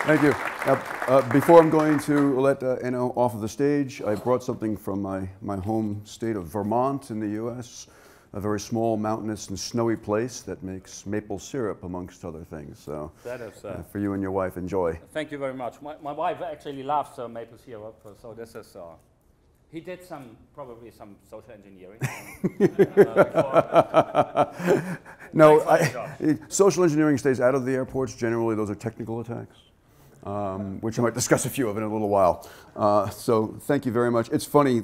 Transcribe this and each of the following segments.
Thank you. Before I'm going to let Enno off of the stage, I brought something from my home state of Vermont in the U.S., a very small, mountainous, and snowy place that makes maple syrup, amongst other things. So that is, for you and your wife, enjoy. Thank you very much. My wife actually loves maple syrup, so this is... he did probably some social engineering. No, social engineering stays out of the airports. Generally, those are technical attacks, which I might discuss a few of in a little while. So thank you very much. It's funny,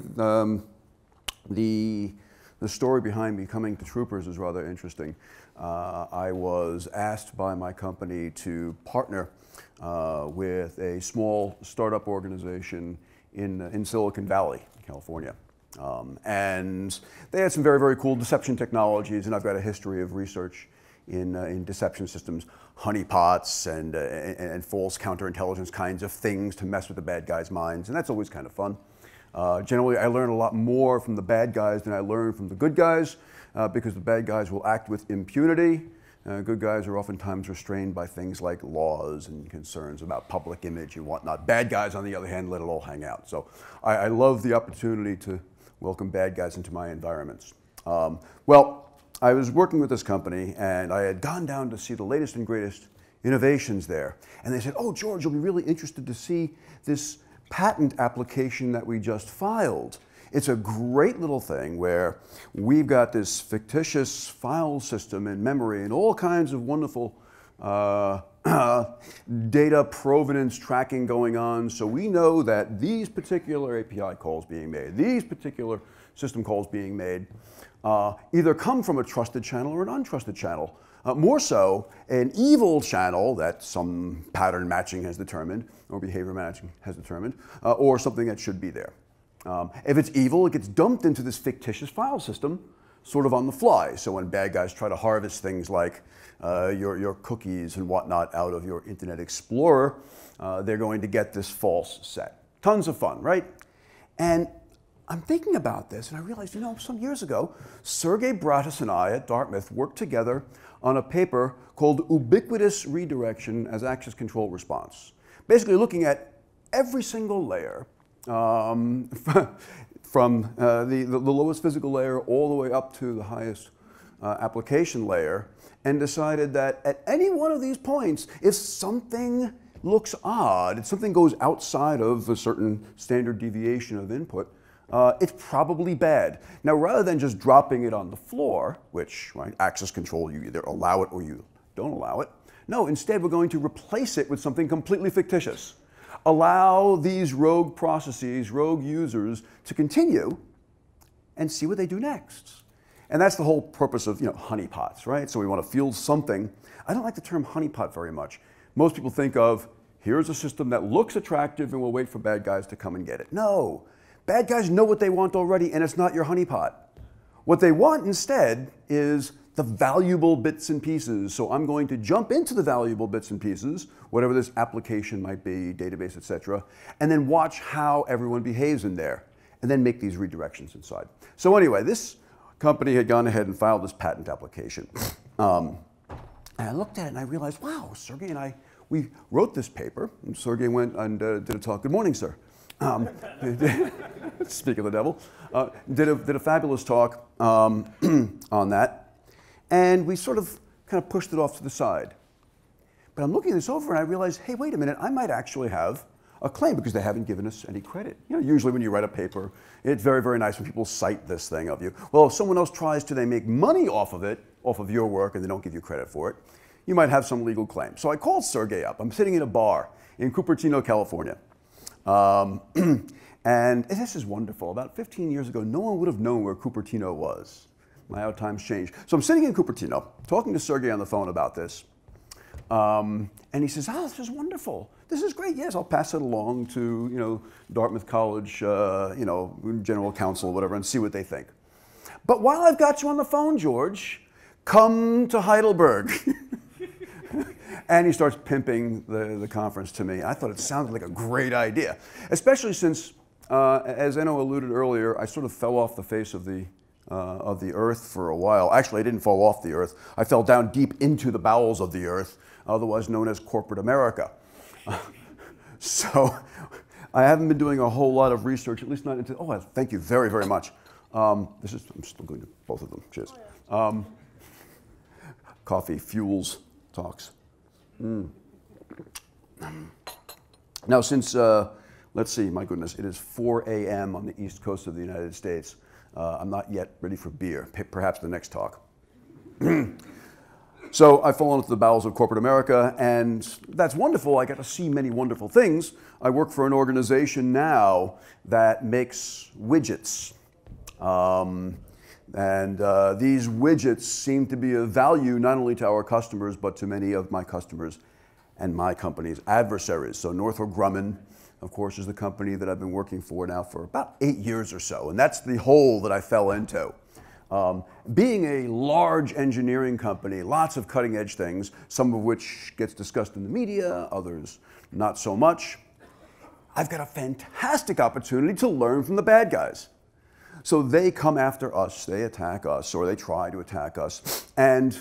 the story behind me coming to Troopers is rather interesting. I was asked by my company to partner with a small startup organization in Silicon Valley, California. And they had some very, very cool deception technologies, and I've got a history of research in deception systems, honeypots and false counterintelligence kinds of things to mess with the bad guys' minds, and that's always kind of fun. Generally, I learn a lot more from the bad guys than I learn from the good guys, because the bad guys will act with impunity. Good guys are oftentimes restrained by things like laws and concerns about public image and whatnot. Bad guys, on the other hand, let it all hang out. So I love the opportunity to welcome bad guys into my environments. Well, I was working with this company, and I had gone down to see the latest and greatest innovations there. And they said, oh, George, you'll be really interested to see this patent application that we just filed. It's a great little thing where we've got this fictitious file system in memory and all kinds of wonderful data provenance tracking going on. So we know that these particular API calls being made, these particular system calls being made, either come from a trusted channel or an untrusted channel. More so, an evil channel that some pattern matching has determined, or behavior matching has determined, or something that should be there. If it's evil, it gets dumped into this fictitious file system sort of on the fly. So when bad guys try to harvest things like your cookies and whatnot out of your Internet Explorer, they're going to get this false set. Tons of fun, right? And I'm thinking about this, and I realized, you know, some years ago, Sergey Bratis and I at Dartmouth worked together on a paper called Ubiquitous Redirection as Access Control Response. Basically looking at every single layer, from the lowest physical layer all the way up to the highest application layer, and decided that at any one of these points, if something looks odd, if something goes outside of a certain standard deviation of input, it's probably bad. Now, rather than just dropping it on the floor, which, right, access control, you either allow it or you don't allow it, no, instead we're going to replace it with something completely fictitious. Allow these rogue processes, rogue users, to continue and see what they do next. And that's the whole purpose of, you know, honeypots, right? So we want to field something. I don't like the term honeypot very much. Most people think of, here's a system that looks attractive and we'll wait for bad guys to come and get it. No, bad guys know what they want already, and it's not your honeypot. What they want instead is the valuable bits and pieces. So I'm going to jump into the valuable bits and pieces, whatever this application might be, database, etc., and then watch how everyone behaves in there, and then make these redirections inside. So anyway, this company had gone ahead and filed this patent application. And I looked at it and I realized, wow, Sergey and I, we wrote this paper, and Sergey went and did a talk. Good morning, sir. Speak of the devil. Did a fabulous talk on that. And we sort of kind of pushed it off to the side. But I'm looking this over and I realized, hey, wait a minute, I might actually have a claim because they haven't given us any credit. You know, usually when you write a paper, it's very, very nice when people cite this thing of you. Well, if someone else tries to, they make money off of it, off of your work, and they don't give you credit for it, you might have some legal claim. So I called Sergey up. I'm sitting in a bar in Cupertino, California. And this is wonderful. About 15 years ago, no one would have known where Cupertino was. How times change. So I'm sitting in Cupertino, talking to Sergey on the phone about this. And he says, oh, this is wonderful. This is great. Yes, I'll pass it along to, you know, Dartmouth College, you know, general counsel, whatever, and see what they think. But while I've got you on the phone, George, come to Heidelberg. And he starts pimping the conference to me. I thought it sounded like a great idea, especially since, as Enno alluded earlier, I sort of fell off the face of the earth for a while. Actually, I didn't fall off the earth. I fell down deep into the bowels of the earth, otherwise known as corporate America. So I haven't been doing a whole lot of research, at least not into, oh, thank you very, very much. I'm still going to both of them, cheers. Coffee fuels talks. Now since, let's see, my goodness, it is 4 a.m. on the East Coast of the United States. I'm not yet ready for beer, perhaps the next talk. So I've fallen into the bowels of corporate America, and that's wonderful. I get to see many wonderful things. I work for an organization now that makes widgets. These widgets seem to be of value not only to our customers, but to many of my customers and my company's adversaries. So Northrop Grumman, of course, is the company that I've been working for now for about 8 years or so, and that's the hole that I fell into. Being a large engineering company, lots of cutting edge things, some of which gets discussed in the media, others not so much, I've got a fantastic opportunity to learn from the bad guys. So they come after us, they attack us, or they try to attack us. And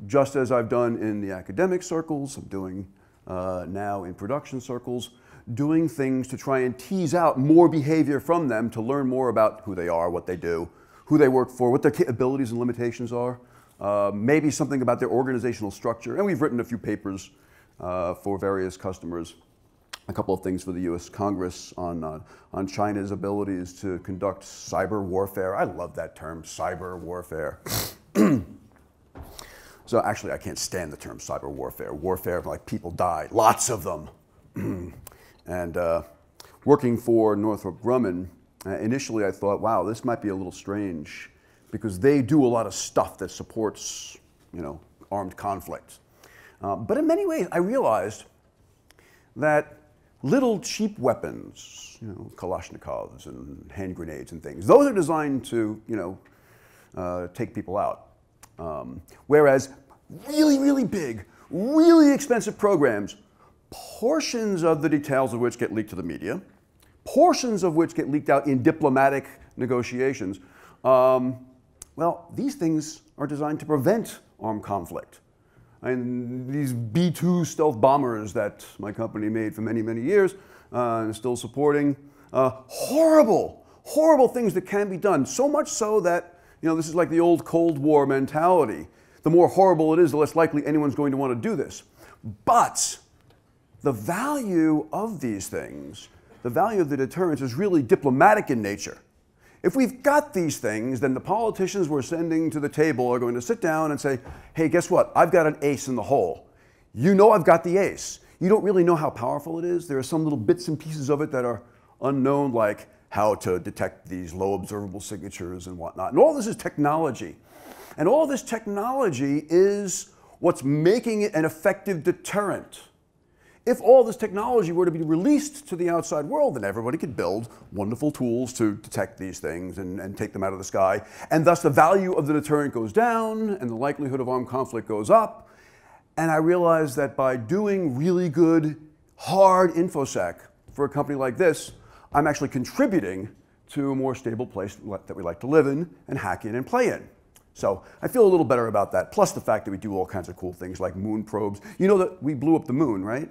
just as I've done in the academic circles, I'm doing now in production circles, doing things to try and tease out more behavior from them to learn more about who they are, what they do, who they work for, what their capabilities and limitations are, maybe something about their organizational structure. And we've written a few papers for various customers, a couple of things for the US Congress on China's abilities to conduct cyber warfare. I love that term, cyber warfare. So actually, I can't stand the term cyber warfare. Warfare, like people die, lots of them. And working for Northrop Grumman, initially I thought, wow, this might be a little strange because they do a lot of stuff that supports, armed conflict. But in many ways, I realized that little cheap weapons, Kalashnikovs and hand grenades and things, those are designed to, take people out. Whereas really, really big, really expensive programs, portions of the details of which get leaked to the media, portions of which get leaked out in diplomatic negotiations, well, these things are designed to prevent armed conflict. And these B-2 stealth bombers that my company made for many, many years and still supporting, horrible, horrible things that can be done. So much so that, this is like the old Cold War mentality. The more horrible it is, the less likely anyone's going to want to do this. But the value of these things, the value of the deterrence is really diplomatic in nature. If we've got these things, then the politicians we're sending to the table are going to sit down and say, hey, guess what? I've got an ace in the hole. You know I've got the ace. You don't really know how powerful it is. There are some little bits and pieces of it that are unknown, like how to detect these low observable signatures and whatnot. And all this is technology. And all this technology is what's making it an effective deterrent. If all this technology were to be released to the outside world, then everybody could build wonderful tools to detect these things and take them out of the sky. And thus the value of the deterrent goes down and the likelihood of armed conflict goes up. And I realized that by doing really good, hard InfoSec for a company like this, I'm actually contributing to a more stable place that we like to live in and hack in and play in. So I feel a little better about that, plus the fact that we do all kinds of cool things like moon probes. You know that we blew up the moon, right?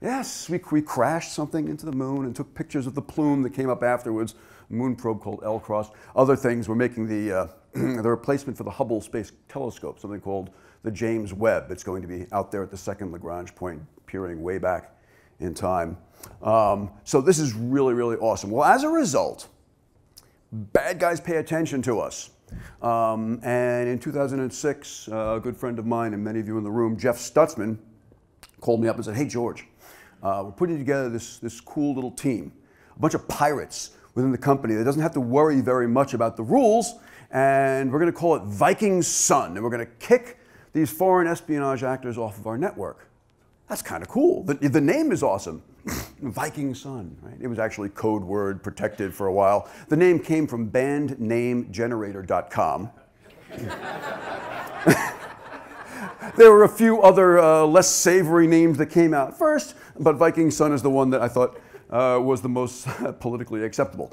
Yes, we crashed something into the moon and took pictures of the plume that came up afterwards, a moon probe called L-Cross. Other things, we're making the replacement for the Hubble Space Telescope, something called the James Webb. It's going to be out there at the second Lagrange point, peering way back in time. So this is really, really awesome. Well, as a result, bad guys pay attention to us. And in 2006, a good friend of mine and many of you in the room, Jeff Stutzman, called me up and said, hey, George, we're putting together this cool little team, a bunch of pirates within the company that doesn't have to worry very much about the rules, and we're going to call it Viking Sun, and we're going to kick these foreign espionage actors off of our network. That's kind of cool. The name is awesome. Viking Sun, right? It was actually code word protected for a while. The name came from bandnamegenerator.com. There were a few other less savory names that came out first, but Viking Sun is the one that I thought was the most politically acceptable.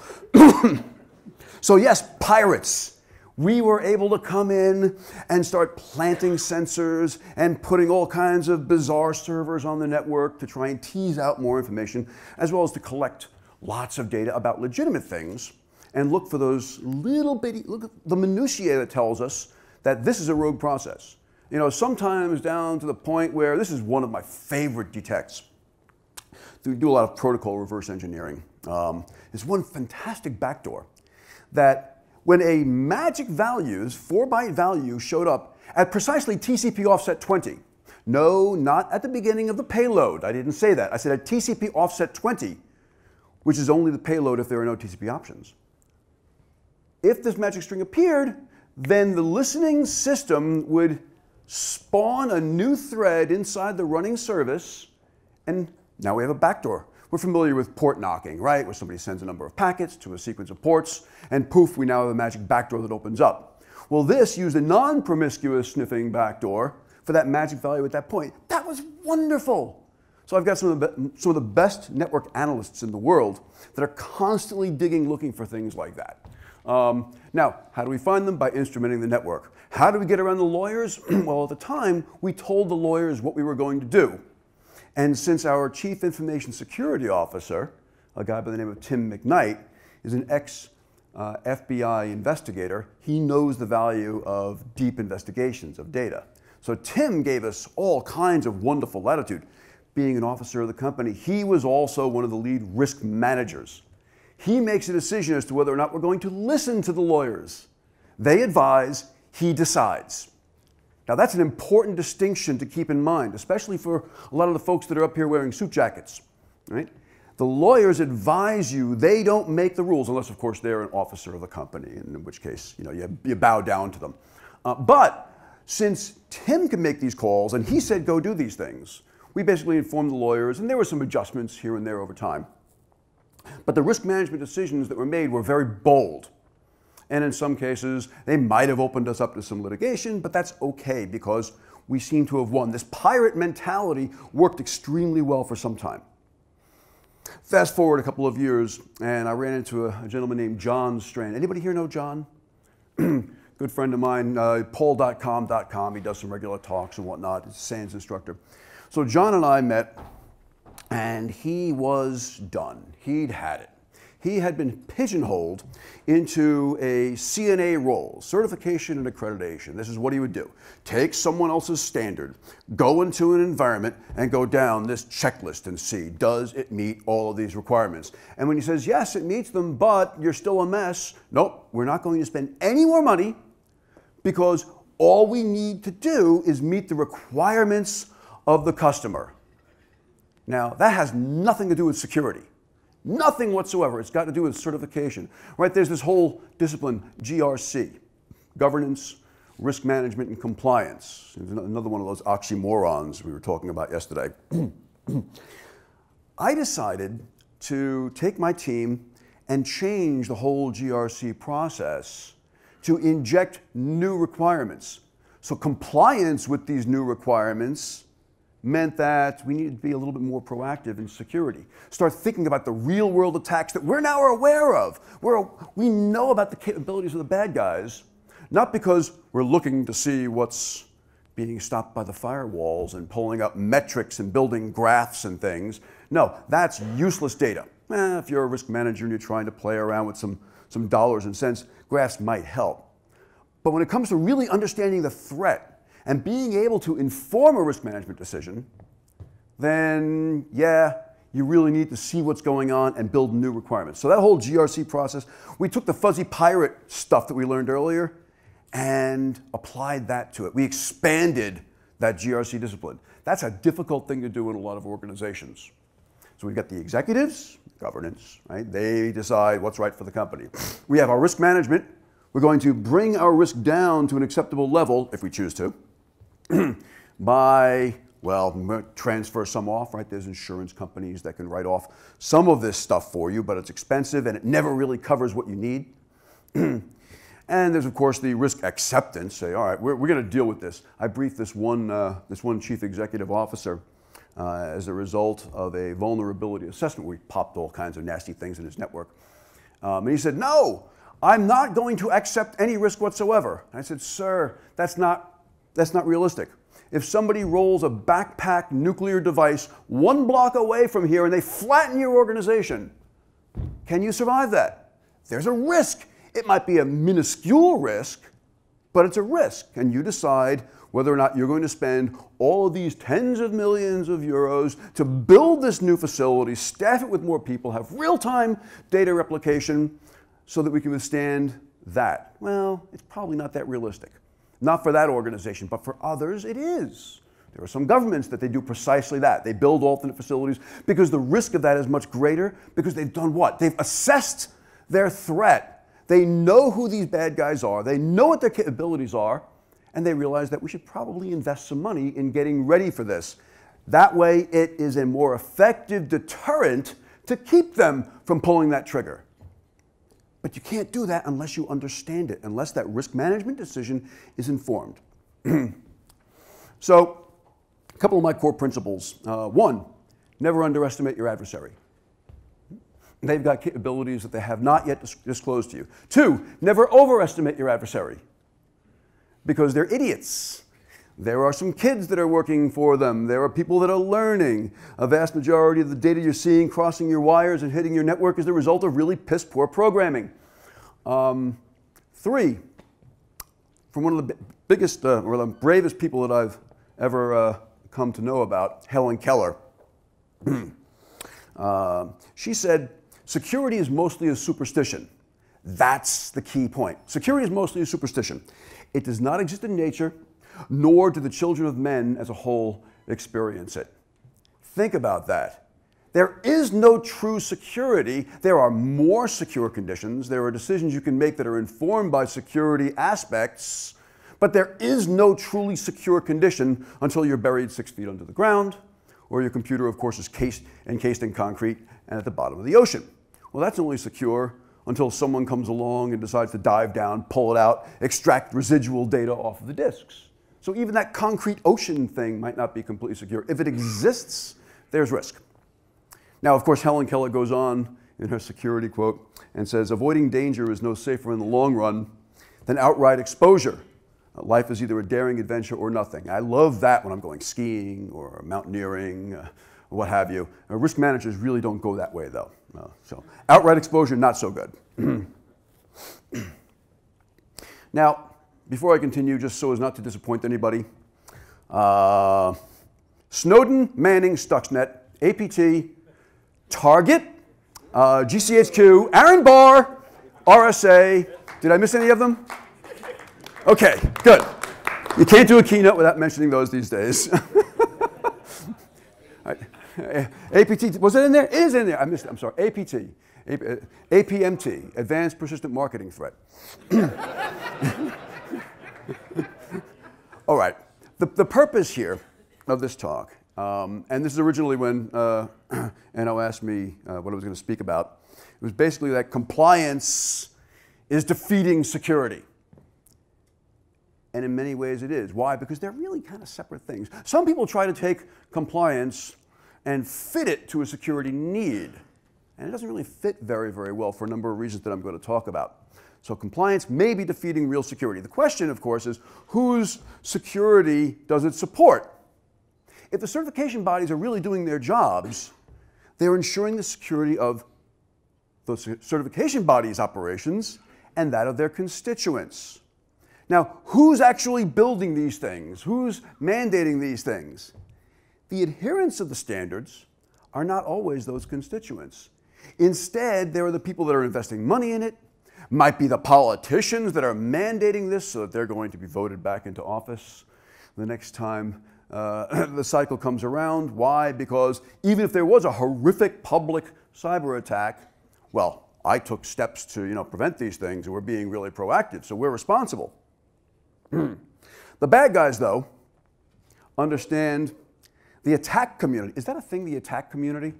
So yes, pirates. we were able to come in and start planting sensors and putting all kinds of bizarre servers on the network to try and tease out more information, as well as to collect lots of data about legitimate things and look for those little bitty, look at the minutiae that tells us that this is a rogue process. You know, sometimes down to the point where this is one of my favorite detects. We do a lot of protocol reverse engineering. There's one fantastic backdoor that when a magic values, 4-byte value showed up at precisely TCP offset 20. No, not at the beginning of the payload. I didn't say that. I said at TCP offset 20, which is only the payload if there are no TCP options. If this magic string appeared, then the listening system would spawn a new thread inside the running service, and now we have a backdoor. We're familiar with port knocking, right? Where somebody sends a number of packets to a sequence of ports, and poof, we now have a magic backdoor that opens up. Well, this used a non-promiscuous sniffing backdoor for that magic value at that point. That was wonderful. So I've got some of the best network analysts in the world that are constantly digging, looking for things like that. Now, how do we find them? By instrumenting the network. How do we get around the lawyers? Well, at the time, we told the lawyers what we were going to do. And since our Chief Information Security Officer, a guy by the name of Tim McKnight, is an ex-FBI investigator, he knows the value of deep investigations of data. So Tim gave us all kinds of wonderful latitude. Being an officer of the company, he was also one of the lead risk managers. He makes a decision as to whether or not we're going to listen to the lawyers. They advise, he decides. Now that's an important distinction to keep in mind, especially for a lot of the folks that are up here wearing suit jackets, right? The lawyers advise you, they don't make the rules, unless of course they're an officer of the company, in which case, you know, you bow down to them. But since Tim can make these calls and he said go do these things, we basically informed the lawyers, and there were some adjustments here and there over time. But the risk management decisions that were made were very bold. And in some cases, they might have opened us up to some litigation, but that's okay because we seem to have won. This pirate mentality worked extremely well for some time. Fast forward a couple of years, and I ran into a gentleman named John Strand. Anybody here know John? Good friend of mine, paul.com.com. He does some regular talks and whatnot. He's a SANS instructor. So John and I met, and he was done. He'd had it. He had been pigeonholed into a CNA role, certification and accreditation. This is what he would do. Take someone else's standard, go into an environment, and go down this checklist and see, does it meet all of these requirements? And when he says, yes, it meets them, but you're still a mess, nope, we're not going to spend any more money because all we need to do is meet the requirements of the customer. Now, that has nothing to do with security. Nothing whatsoever. It's got to do with certification. Right? There's this whole discipline, GRC, governance, risk management, and compliance. Another one of those oxymorons we were talking about yesterday. I decided to take my team and change the whole GRC process to inject new requirements. So compliance with these new requirements meant that we needed to be a little bit more proactive in security. Start thinking about the real world attacks that we're now aware of. We know about the capabilities of the bad guys, not because we're looking to see what's being stopped by the firewalls and pulling up metrics and building graphs and things. No, that's useless data. If you're a risk manager and you're trying to play around with some dollars and cents, graphs might help. But when it comes to really understanding the threat, and being able to inform a risk management decision, then yeah, you really need to see what's going on and build new requirements. So that whole GRC process, we took the fuzzy pirate stuff that we learned earlier and applied that to it. We expanded that GRC discipline. That's a difficult thing to do in a lot of organizations. So we've got the executives, governance, right? They decide what's right for the company. We have our risk management. We're going to bring our risk down to an acceptable level, if we choose to, by, well, transfer some off, right? There's insurance companies that can write off some of this stuff for you, but it's expensive and it never really covers what you need. And there's, of course, the risk acceptance. Say, all right, we're going to deal with this. I briefed this one chief executive officer as a result of a vulnerability assessment where he popped all kinds of nasty things in his network. And he said, no, I'm not going to accept any risk whatsoever. And I said, sir, that's not realistic. If somebody rolls a backpack nuclear device 1 block away from here and they flatten your organization, can you survive that? There's a risk. It might be a minuscule risk, but it's a risk. And you decide whether or not you're going to spend all of these tens of millions of euros to build this new facility, staff it with more people, have real-time data replication so that we can withstand that. Well, it's probably not that realistic. Not for that organization, but for others, it is. There are some governments that they do precisely that. They build alternate facilities because the risk of that is much greater because they've done what? They've assessed their threat. They know who these bad guys are. They know what their capabilities are. And they realize that we should probably invest some money in getting ready for this. That way, it is a more effective deterrent to keep them from pulling that trigger. But you can't do that unless you understand it, unless that risk management decision is informed. So, a couple of my core principles. 1, never underestimate your adversary. They've got capabilities that they have not yet disclosed to you. 2, never overestimate your adversary, because they're idiots. There are some kids that are working for them. There are people that are learning. A vast majority of the data you're seeing crossing your wires and hitting your network is the result of really piss-poor programming. 3, from one of the biggest or the bravest people that I've ever come to know about, Helen Keller. She said, security is mostly a superstition. That's the key point. Security is mostly a superstition. It does not exist in nature, nor do the children of men as a whole experience it. Think about that. There is no true security. There are more secure conditions. There are decisions you can make that are informed by security aspects, but there is no truly secure condition until you're buried 6 feet under the ground, or your computer, of course, is encased in concrete and at the bottom of the ocean. Well, that's only secure until someone comes along and decides to dive down, pull it out, extract residual data off of the disks. So even that concrete ocean thing might not be completely secure. If it exists, there's risk. Now, of course, Helen Keller goes on in her security quote and says, avoiding danger is no safer in the long run than outright exposure. Life is either a daring adventure or nothing. I love that when I'm going skiing or mountaineering, or what have you. Risk managers really don't go that way, though. So outright exposure, not so good. Now, before I continue, just so as not to disappoint anybody, Snowden, Manning, Stuxnet, APT, Target, GCHQ, Aaron Barr, RSA. Did I miss any of them? Okay, good. You can't do a keynote without mentioning those these days. APT, was it in there? It is in there. I missed it. I'm sorry. APT. APMT, Advanced Persistent Marketing Threat. All right. The purpose here of this talk, and this is originally when Enno asked me what I was going to speak about, it was basically that compliance is defeating security. And in many ways it is. Why? Because they're really kind of separate things. Some people try to take compliance and fit it to a security need. And it doesn't really fit very, very well for a number of reasons that I'm going to talk about. So compliance may be defeating real security. The question, of course, is whose security does it support? If the certification bodies are really doing their jobs, they're ensuring the security of the certification bodies' operations and that of their constituents. Now, who's actually building these things? Who's mandating these things? The adherents of the standards are not always those constituents. Instead, there are the people that are investing money in it, might be the politicians that are mandating this so that they're going to be voted back into office the next time the cycle comes around. Why? Because even if there was a horrific public cyber attack, well, I took steps to prevent these things, and we're being really proactive, so we're responsible. The bad guys, though, understand the attack community. Is that a thing, the attack community?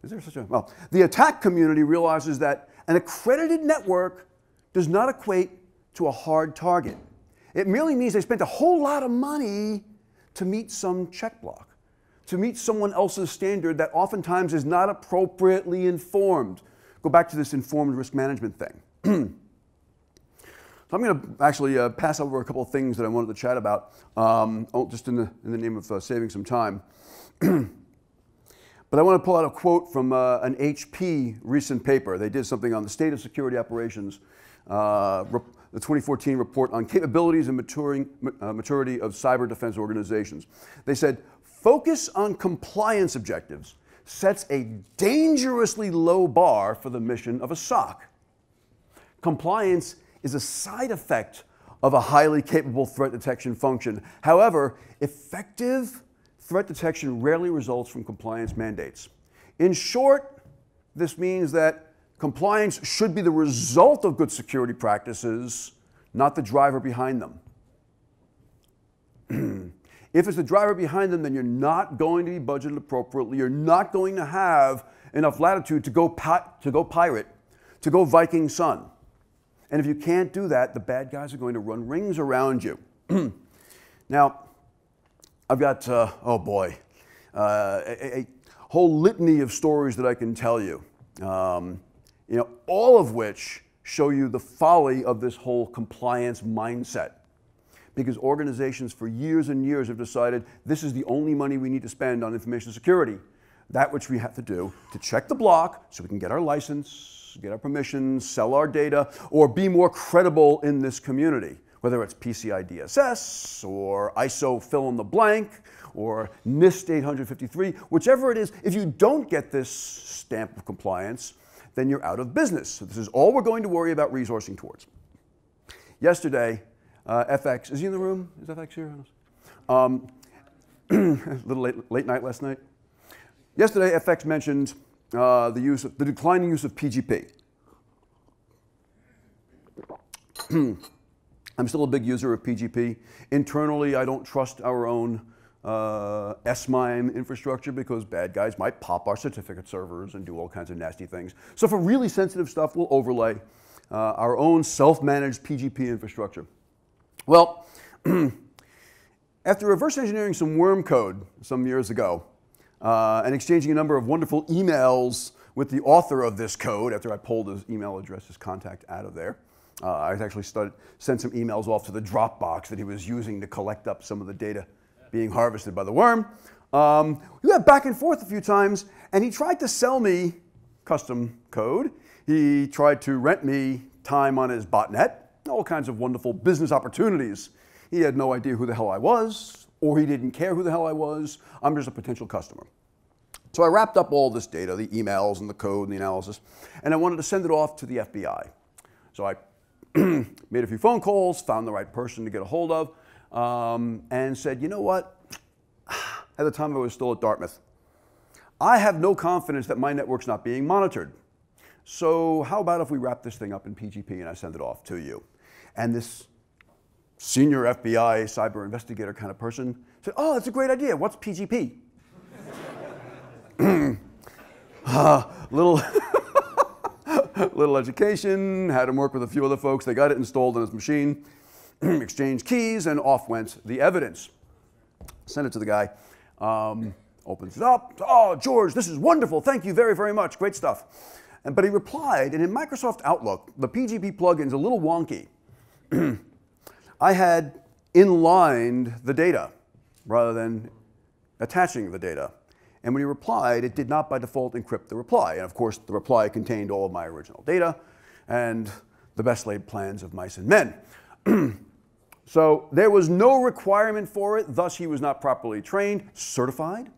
Is there such a, well, the attack community realizes that an accredited network does not equate to a hard target. It merely means they spent a whole lot of money to meet some check block, to meet someone else's standard that oftentimes is not appropriately informed. Go back to this informed risk management thing. So I'm going to actually pass over a couple of things that I wanted to chat about, just in the name of saving some time. But I want to pull out a quote from an HP recent paper. They did something on the state of security operations, the 2014 report on capabilities and maturity of cyber defense organizations. They said, focus on compliance objectives sets a dangerously low bar for the mission of a SOC. Compliance is a side effect of a highly capable threat detection function. However, effective threat detection rarely results from compliance mandates. In short, this means that compliance should be the result of good security practices, not the driver behind them. If it's the driver behind them, then you're not going to be budgeted appropriately. You're not going to have enough latitude to go pirate, to go Viking Sun. And if you can't do that, the bad guys are going to run rings around you. Now, I've got, oh boy, a whole litany of stories that I can tell you, all of which show you the folly of this whole compliance mindset. Because organizations for years and years have decided this is the only money we need to spend on information security. That which we have to do to check the block so we can get our license, get our permissions, sell our data, or be more credible in this community. Whether it's PCI DSS or ISO fill in the blank or NIST 853, whichever it is, if you don't get this stamp of compliance, then you're out of business. So this is all we're going to worry about resourcing towards. Yesterday, FX, is he in the room? Is FX here? A little late night last night. Yesterday, FX mentioned the declining use of PGP. I'm still a big user of PGP. Internally, I don't trust our own S-MIME infrastructure because bad guys might pop our certificate servers and do all kinds of nasty things. So for really sensitive stuff, we'll overlay our own self-managed PGP infrastructure. Well, after reverse engineering some worm code some years ago and exchanging a number of wonderful emails with the author of this code, after I pulled his email address, his contact out of there, I actually sent some emails off to the Dropbox that he was using to collect up some of the data being harvested by the worm. We went back and forth a few times, and he tried to sell me custom code. He tried to rent me time on his botnet, all kinds of wonderful business opportunities. He had no idea who the hell I was, or he didn't care who the hell I was. I'm just a potential customer. So I wrapped up all this data, the emails and the code and the analysis, and I wanted to send it off to the FBI. So I made a few phone calls, found the right person to get a hold of, and said, you know what? At the time I was still at Dartmouth. I have no confidence that my network's not being monitored. So how about if we wrap this thing up in PGP and I send it off to you? And this senior FBI cyber investigator kind of person said, oh, that's a great idea. What's PGP? Little education, had him work with a few other folks. They got it installed on his machine, exchanged keys, and off went the evidence. Sent it to the guy, opens it up. Oh, George, this is wonderful. Thank you very, very much. Great stuff. But he replied, and in Microsoft Outlook, the PGP plugin's a little wonky. I had inlined the data rather than attaching the data. And when he replied, it did not by default encrypt the reply. And of course, the reply contained all of my original data and the best laid plans of mice and men. So there was no requirement for it. Thus, he was not properly trained, certified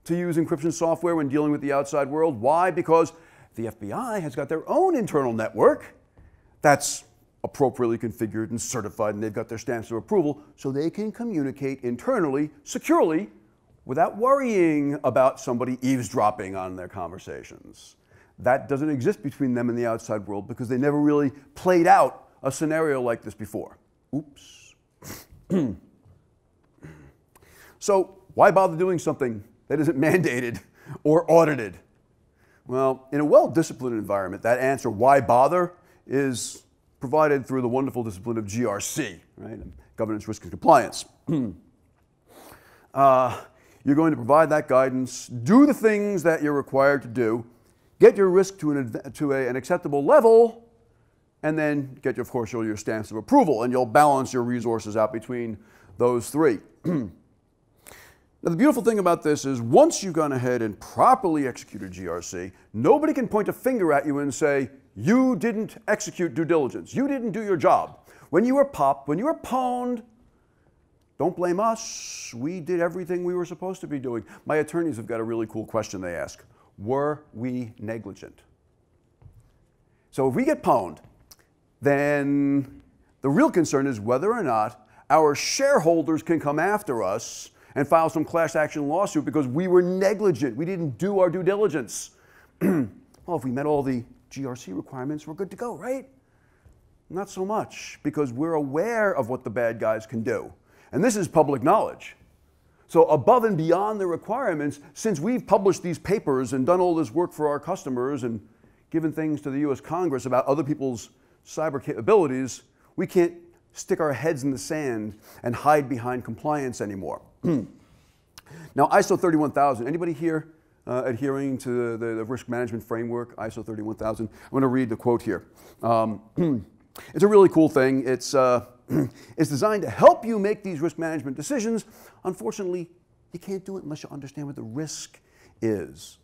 to use encryption software when dealing with the outside world. Why? Because the FBI has got their own internal network that's appropriately configured and certified, and they've got their stamps of approval, so they can communicate internally, securely, without worrying about somebody eavesdropping on their conversations. That doesn't exist between them and the outside world because they never really played out a scenario like this before. Oops. So why bother doing something that isn't mandated or audited? Well, in a well-disciplined environment, that answer, why bother, is provided through the wonderful discipline of GRC, right? Governance, Risk, and Compliance. You're going to provide that guidance, do the things that you're required to do, get your risk to an acceptable level, and then get, of course, your stamps of approval, and you'll balance your resources out between those three. Now, the beautiful thing about this is once you've gone ahead and properly executed GRC, nobody can point a finger at you and say, you didn't execute due diligence. You didn't do your job. When you were popped, when you were pwned, don't blame us. We did everything we were supposed to be doing. My attorneys have got a really cool question they ask. Were we negligent? So if we get pwned, then the real concern is whether or not our shareholders can come after us and file some class action lawsuit because we were negligent. We didn't do our due diligence. Well, if we met all the GRC requirements, we're good to go, right? Not so much, because we're aware of what the bad guys can do. And this is public knowledge. So above and beyond the requirements, since we've published these papers and done all this work for our customers and given things to the US Congress about other people's cyber capabilities, we can't stick our heads in the sand and hide behind compliance anymore. Now, ISO 31000, anybody here adhering to the risk management framework, ISO 31000? I'm going to read the quote here. It's a really cool thing. It's designed to help you make these risk management decisions. Unfortunately, you can't do it unless you understand what the risk is.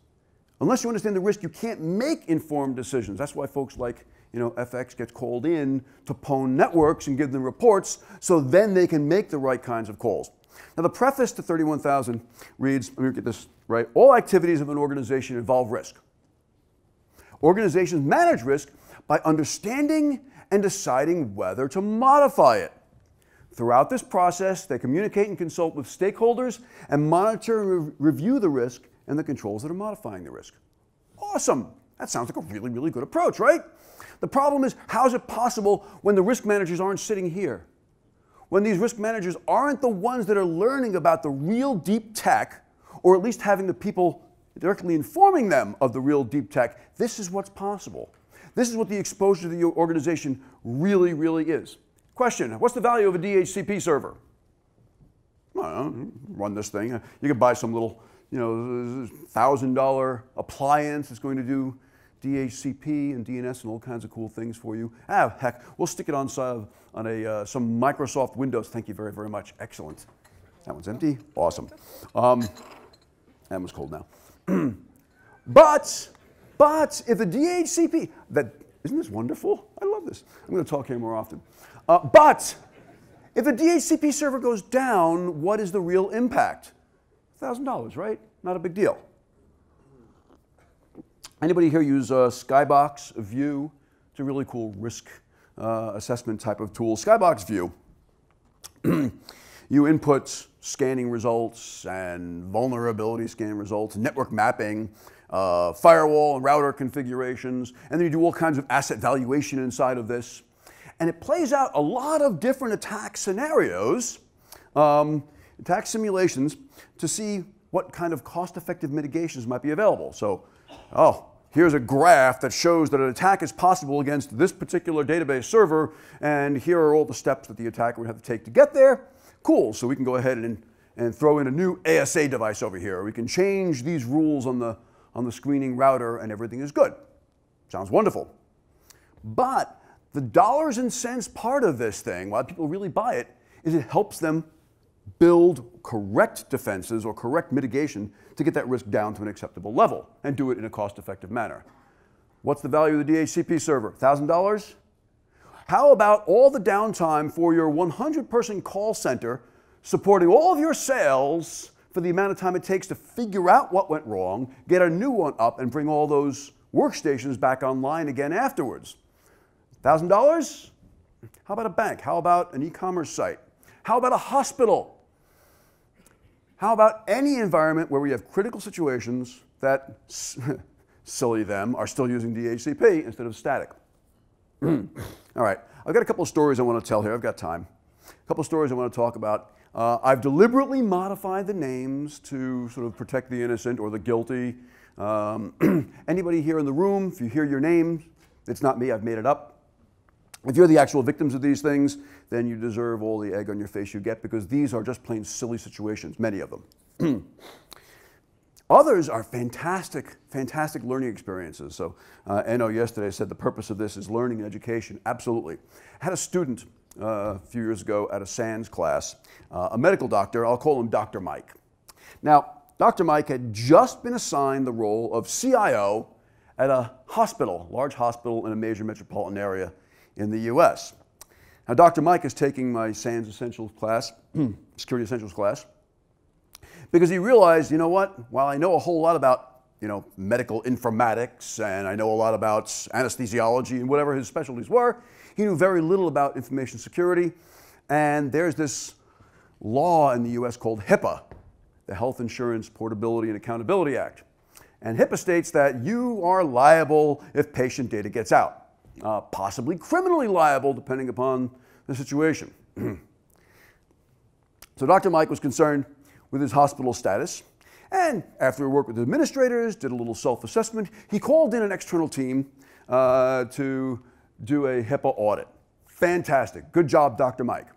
Unless you understand the risk, you can't make informed decisions. That's why folks like FX gets called in to pwn networks and give them reports so then they can make the right kinds of calls. Now, the preface to 31000 reads, let me get this right, all activities of an organization involve risk. Organizations manage risk by understanding and deciding whether to modify it. Throughout this process, they communicate and consult with stakeholders and monitor and review the risk and the controls that are modifying the risk. Awesome. That sounds like a really, really good approach, right? The problem is, how is it possible when the risk managers aren't sitting here? When these risk managers aren't the ones that are learning about the real deep tech, or at least having the people directly informing them of the real deep tech, this is what's possible. This is what the exposure to the organization really, really is. Question, what's the value of a DHCP server? Well, run this thing. You could buy some little, $1,000 appliance that's going to do DHCP and DNS and all kinds of cool things for you. Heck, we'll stick it on some Microsoft Windows. Thank you very, very much. Excellent. That one's empty. Awesome. That one's cold now. But if the DHCP, isn't this wonderful? I love this. I'm going to talk here more often. But if the DHCP server goes down, what is the real impact? $1,000, right? Not a big deal. Anybody here use Skybox View? It's a really cool risk assessment type of tool. Skybox View, you input scanning results and vulnerability scanning results, network mapping, firewall and router configurations, and then you do all kinds of asset valuation inside of this. And it plays out a lot of different attack scenarios, attack simulations, to see what kind of cost-effective mitigations might be available. So, here's a graph that shows that an attack is possible against this particular database server, and here are all the steps that the attacker would have to take to get there. Cool, so we can go ahead and throw in a new ASA device over here. We can change these rules on the screening router, and everything is good. Sounds wonderful. But the dollars and cents part of this thing, why people really buy it, is it helps them build correct defenses or correct mitigation to get that risk down to an acceptable level and do it in a cost-effective manner. What's the value of the DHCP server? $1,000? How about all the downtime for your 100-person call center supporting all of your sales for the amount of time it takes to figure out what went wrong, get a new one up, and bring all those workstations back online again afterwards? $1,000? How about a bank? How about an e-commerce site? How about a hospital? How about any environment where we have critical situations that, silly them, are still using DHCP instead of static? All right, I've got a couple of stories I want to tell here. I've got time. A couple of stories I want to talk about. I've deliberately modified the names to sort of protect the innocent or the guilty. Anybody here in the room, if you hear your name, it's not me, I've made it up. If you're the actual victims of these things, then you deserve all the egg on your face you get, because these are just plain silly situations, many of them. Others are fantastic, fantastic learning experiences. So Enno yesterday said the purpose of this is learning and education. Absolutely. I had a student a few years ago at a SANS class, a medical doctor. I'll call him Dr. Mike. Now, Dr. Mike had just been assigned the role of CIO at a hospital, large hospital in a major metropolitan area in the US. Now, Dr. Mike is taking my SANS Essentials class, Security Essentials class, because he realized, you know what, while I know a whole lot about, medical informatics, and I know a lot about anesthesiology and whatever his specialties were, he knew very little about information security. And there's this law in the US called HIPAA, the Health Insurance Portability and Accountability Act. And HIPAA states that you are liable if patient data gets out. Possibly criminally liable, depending upon the situation. So Dr. Mike was concerned with his hospital status, and after he worked with administrators, did a little self-assessment, he called in an external team to do a HIPAA audit. Fantastic. Good job, Dr. Mike.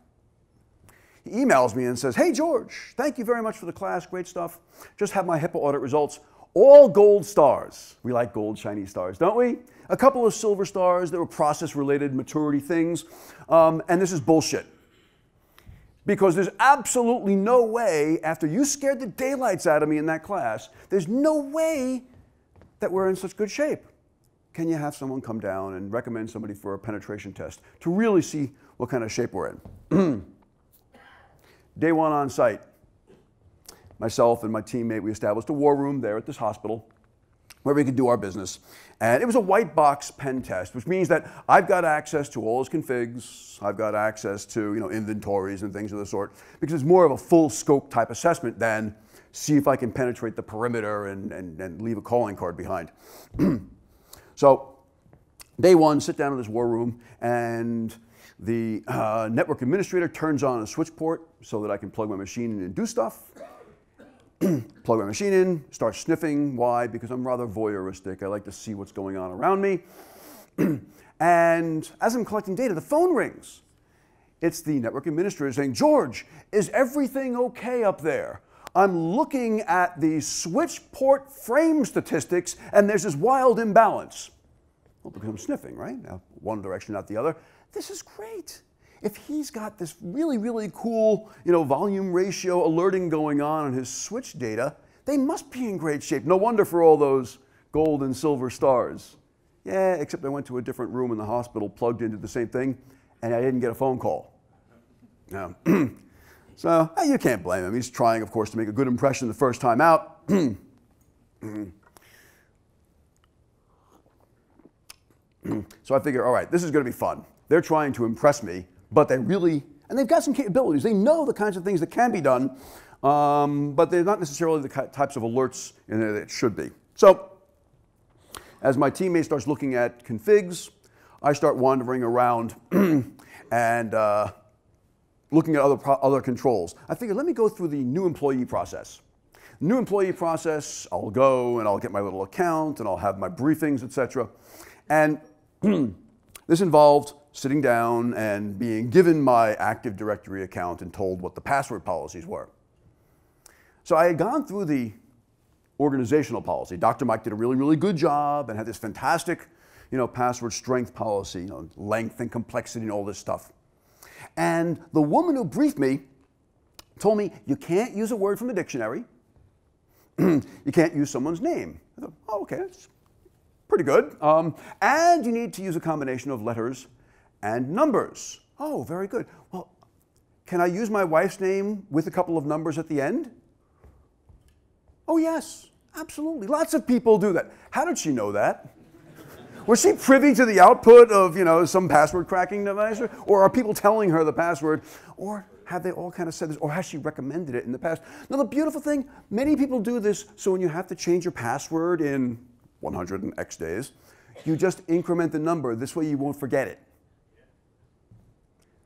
He emails me and says, "Hey, George, thank you very much for the class. Great stuff. Just have my HIPAA audit results. All gold stars." We like gold, shiny stars, don't we? A couple of silver stars that were process-related maturity things. And this is bullshit. Because there's absolutely no way, after you scared the daylights out of me in that class, there's no way that we're in such good shape. Can you have someone come down and recommend somebody for a penetration test to really see what kind of shape we're in? Day one on site, myself and my teammate, we established a war room there at this hospital where we could do our business. And it was a white box pen test, which means that I've got access to all his configs, I've got access to inventories and things of the sort, because it's more of a full scope type assessment than see if I can penetrate the perimeter and leave a calling card behind. So day one, sit down in this war room, and the network administrator turns on a switch port so that I can plug my machine in and do stuff. Plug my machine in, start sniffing. Why? Because I'm rather voyeuristic. I like to see what's going on around me. And as I'm collecting data, the phone rings. It's the network administrator saying, "George, is everything okay up there? I'm looking at the switch port frame statistics, and there's this wild imbalance." Well, because I'm sniffing, right? Now, one direction, not the other. This is great. If he's got this really, really cool, volume ratio alerting going on his switch data, they must be in great shape. No wonder for all those gold and silver stars. Yeah, except I went to a different room in the hospital, plugged into the same thing, and I didn't get a phone call. So you can't blame him. He's trying, of course, to make a good impression the first time out. So I figure, all right, this is going to be fun. They're trying to impress me, but and they've got some capabilities. They know the kinds of things that can be done, but they're not necessarily the types of alerts in there that it should be. So as my teammate starts looking at configs, I start wandering around and looking at other controls. I figured, let me go through the new employee process. New employee process, I'll go and I'll get my little account and I'll have my briefings, etc. And this involved sitting down and being given my Active Directory account and told what the password policies were. So I had gone through the organizational policy. Dr. Mike did a really, really good job and had this fantastic, password strength policy, length and complexity and all this stuff. And the woman who briefed me told me, you can't use a word from the dictionary. You can't use someone's name. I thought, oh, okay, that's pretty good. And you need to use a combination of letters and numbers. Oh, very good. Well, can I use my wife's name with a couple of numbers at the end? Oh, yes, absolutely. Lots of people do that. How did she know that? Was she privy to the output of, some password cracking device? Or are people telling her the password? Or have they all kind of said this? Or has she recommended it in the past? Now, the beautiful thing, many people do this, so when you have to change your password in 100 and X days, you just increment the number. This way you won't forget it.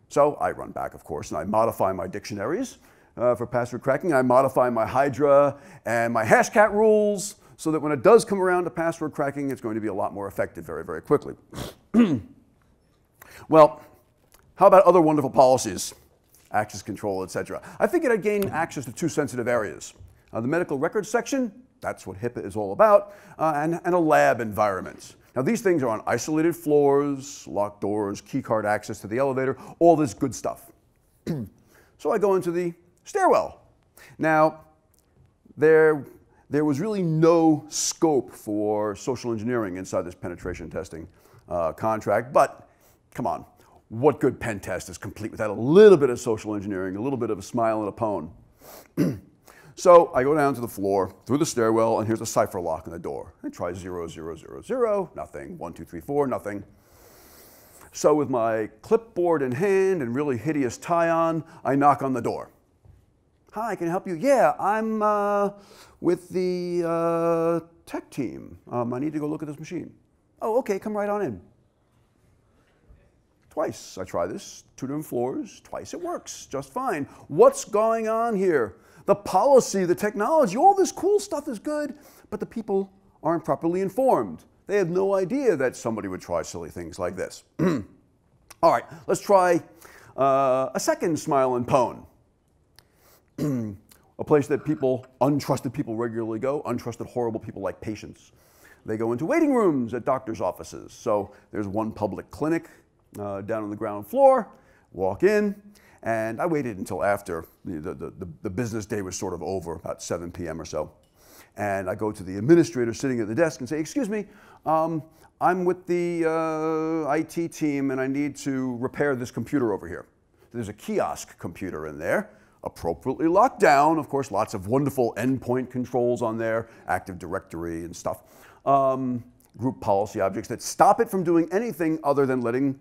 So I run back, of course, and I modify my dictionaries for password cracking. I modify my Hydra and my Hashcat rules so that when it does come around to password cracking, it's going to be a lot more effective very, very quickly. Well, how about other wonderful policies? Access control, etc. I figured I'd gain access to two sensitive areas. The medical records section That's what HIPAA is all about, and a lab environment. Now these things are on isolated floors, locked doors, key card access to the elevator, all this good stuff. So I go into the stairwell. Now, there was really no scope for social engineering inside this penetration testing contract, but come on, what good pen test is complete without a little bit of social engineering, a little bit of a smile and a pwn? So I go down to the floor, through the stairwell, and here's a cipher lock on the door. I try 0, 0, 0, 0, nothing. 1, 2, 3, 4, nothing. So with my clipboard in hand and really hideous tie on, I knock on the door. Hi, can I help you? Yeah, I'm with the tech team. I need to go look at this machine. Oh, okay, come right on in. Twice I try this, 2 different floors, twice it works just fine. What's going on here? The policy, the technology, all this cool stuff is good, but the people aren't properly informed. They have no idea that somebody would try silly things like this. All right, let's try a second smile and pwn. A place that people, untrusted people regularly go, untrusted horrible people like patients. They go into waiting rooms at doctor's offices. So there's one public clinic down on the ground floor, walk in, and I waited until after the business day was sort of over, about 7 p.m. or so. And I go to the administrator sitting at the desk and say, excuse me, I'm with the IT team and I need to repair this computer over here. There's a kiosk computer in there, appropriately locked down. Of course, lots of wonderful endpoint controls on there, Active Directory and stuff. Group policy objects that stop it from doing anything other than letting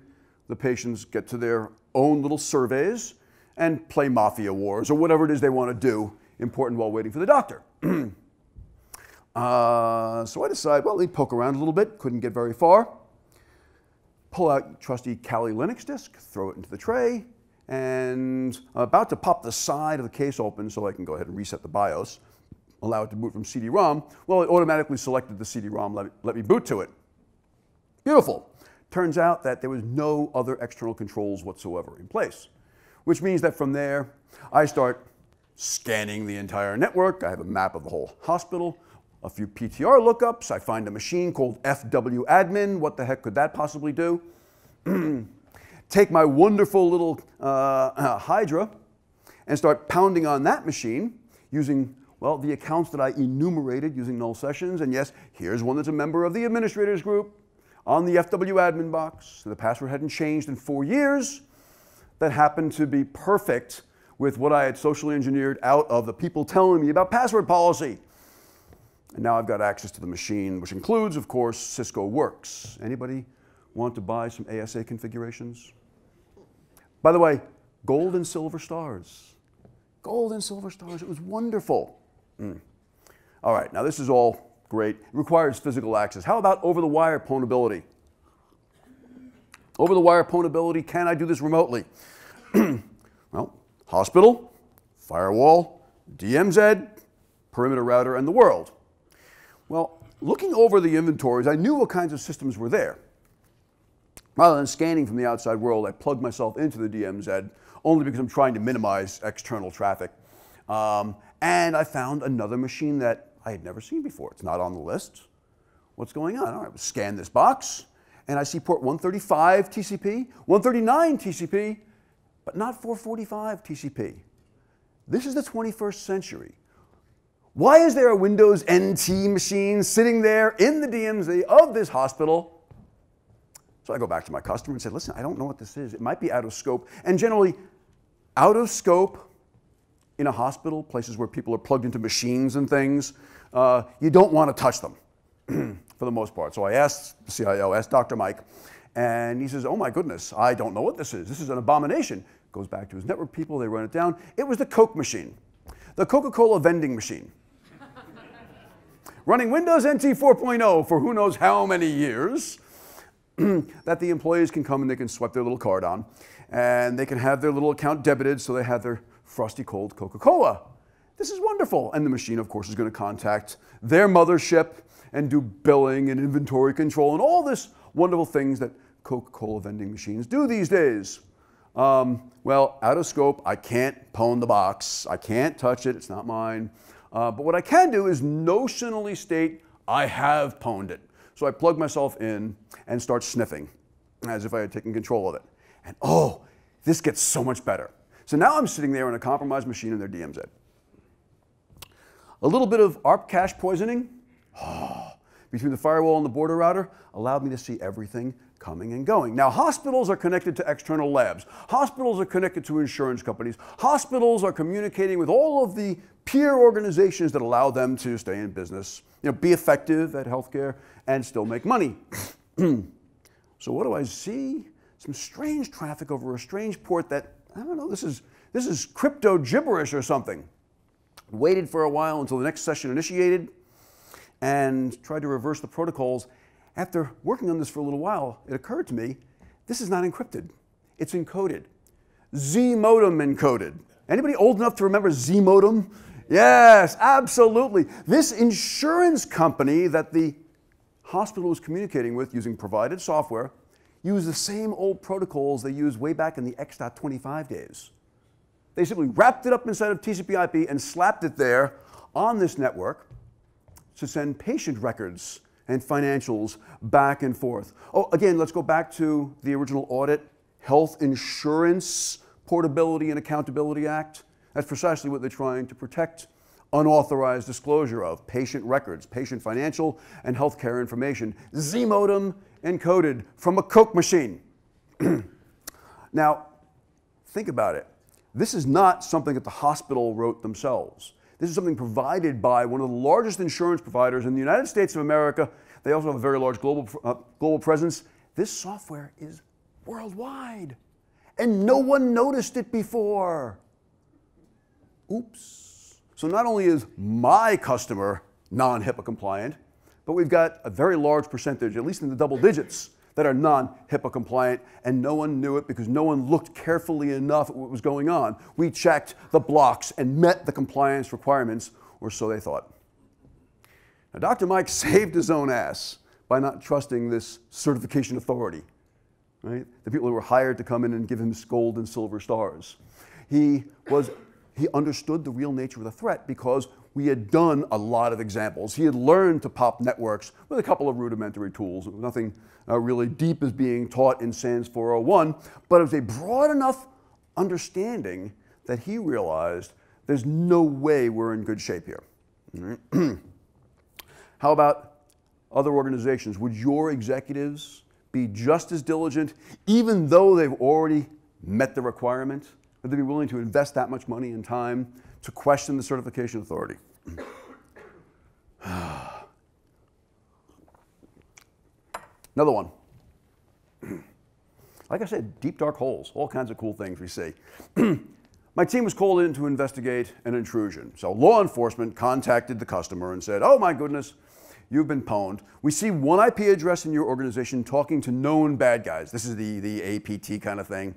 the patients get to their own little surveys and play Mafia Wars or whatever it is they want to do, important while waiting for the doctor. So I decide, well, let me poke around a little bit, couldn't get very far. Pull out trusty Kali Linux disk, throw it into the tray, and I'm about to pop the side of the case open so I can go ahead and reset the BIOS, allow it to boot from CD-ROM. Well, it automatically selected the CD-ROM, let me boot to it. Beautiful. Turns out that there was no other external controls whatsoever in place, which means that from there, I start scanning the entire network. I have a map of the whole hospital, a few PTR lookups. I find a machine called FWAdmin. What the heck could that possibly do? Take my wonderful little Hydra and start pounding on that machine using, well, the accounts that I enumerated using null sessions. And yes, here's one that's a member of the administrators group on the FWAdmin box. The password hadn't changed in 4 years. That happened to be perfect with what I had socially engineered out of the people telling me about password policy. And now I've got access to the machine, which includes, of course, Cisco Works. Anybody want to buy some ASA configurations? By the way, gold and silver stars. Gold and silver stars, it was wonderful. All right, now this is all great. It requires physical access. How about over-the-wire pwnability? Over-the-wire pwnability, can I do this remotely? Well, hospital, firewall, DMZ, perimeter router, and the world. Well, looking over the inventories, I knew what kinds of systems were there. Rather than scanning from the outside world, I plugged myself into the DMZ only because I'm trying to minimize external traffic. And I found another machine that I had never seen before. It's not on the list. What's going on? All right, scan this box, and I see port 135 TCP, 139 TCP, but not 445 TCP. This is the 21st century. Why is there a Windows NT machine sitting there in the DMZ of this hospital? So I go back to my customer and say, listen, I don't know what this is. It might be out of scope. And generally, out of scope in a hospital, places where people are plugged into machines and things, you don't want to touch them for the most part. So I asked the CIO, asked Dr. Mike, and he says, oh my goodness, I don't know what this is. This is an abomination. Goes back to his network people, they run it down. It was the Coke machine, the Coca-Cola vending machine. Running Windows NT 4.0 for who knows how many years, that the employees can come and they can swipe their little card on, and they can have their little account debited so they have their frosty cold Coca-Cola. This is wonderful. And the machine, of course, is going to contact their mothership and do billing and inventory control and all this wonderful things that Coca-Cola vending machines do these days. Well, out of scope, I can't pwn the box. I can't touch it. It's not mine. But what I can do is notionally state, I have pwned it. So I plug myself in and start sniffing, as if I had taken control of it. And oh, this gets so much better. So now I'm sitting there on a compromised machine in their DMZ. A little bit of ARP cache poisoning between the firewall and the border router allowed me to see everything coming and going. Now, hospitals are connected to external labs. Hospitals are connected to insurance companies. Hospitals are communicating with all of the peer organizations that allow them to stay in business, be effective at healthcare, and still make money. So what do I see? Some strange traffic over a strange port that, I don't know, this is crypto gibberish or something. Waited for a while until the next session initiated and tried to reverse the protocols. After working on this for a little while, it occurred to me, this is not encrypted. It's encoded. Z modem encoded. Anybody old enough to remember Z modem? Yes, absolutely. This insurance company that the hospital was communicating with using provided software used the same old protocols they used way back in the X.25 days. They simply wrapped it up inside of TCP/IP and slapped it there on this network to send patient records and financials back and forth. Oh, again, let's go back to the original audit, Health Insurance Portability and Accountability Act. That's precisely what they're trying to protect: unauthorized disclosure of patient records, patient financial and healthcare information. Z modem encoded from a Coke machine. Now, think about it. This is not something that the hospital wrote themselves. This is something provided by one of the largest insurance providers in the United States of America. They also have a very large global presence. This software is worldwide, and no one noticed it before. Oops. So not only is my customer non-HIPAA compliant, but we've got a very large percentage, at least in the double digits, that are non-HIPAA compliant, and no one knew it because no one looked carefully enough at what was going on. We checked the blocks and met the compliance requirements, or so they thought. Now, Dr. Mike saved his own ass by not trusting this certification authority, right? The people who were hired to come in and give him gold and silver stars. He understood the real nature of the threat because we had done a lot of examples. He had learned to pop networks with a couple of rudimentary tools. Nothing really deep is being taught in SANS 401, but it was a broad enough understanding that he realized there's no way we're in good shape here. How about other organizations? Would your executives be just as diligent, even though they've already met the requirement? Would they be willing to invest that much money and time to question the certification authority? Another one. Like I said, deep dark holes, all kinds of cool things we see. My team was called in to investigate an intrusion. So law enforcement contacted the customer and said, oh my goodness, you've been pwned. We see one IP address in your organization talking to known bad guys. This is the APT kind of thing.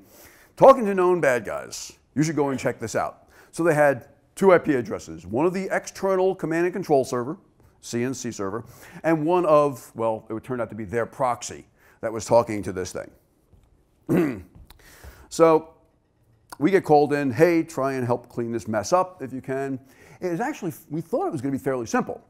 Talking to known bad guys. You should go and check this out. So they had two IP addresses, one of the external command and control server, CNC server, and one of, well, it would turn out to be their proxy that was talking to this thing. So we get called in, hey, try and help clean this mess up if you can. It is actually, we thought it was going to be fairly simple.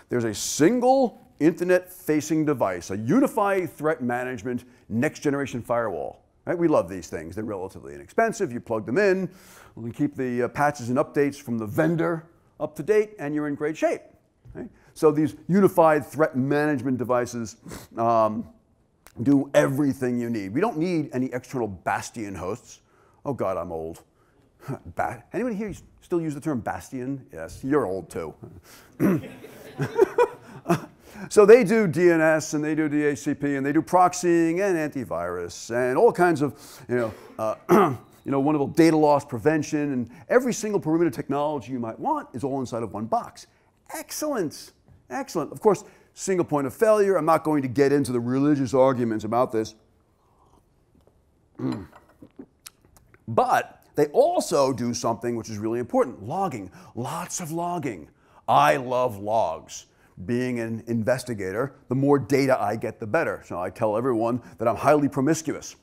There's a single internet-facing device, a unified threat management next-generation firewall. Right? We love these things. They're relatively inexpensive. You plug them in, we keep the patches and updates from the vendor up to date, and you're in great shape. Right? So these unified threat management devices do everything you need. We don't need any external bastion hosts. Oh God, I'm old. Anybody here still use the term bastion? Yes, you're old too. So they do DNS and they do DHCP and they do proxying and antivirus and all kinds of, wonderful data loss prevention, and every single perimeter technology you might want is all inside of one box. Excellent, excellent. Of course, single point of failure. I'm not going to get into the religious arguments about this. But they also do something which is really important: logging, lots of logging. I love logs. Being an investigator, the more data I get, the better. So I tell everyone that I'm highly promiscuous.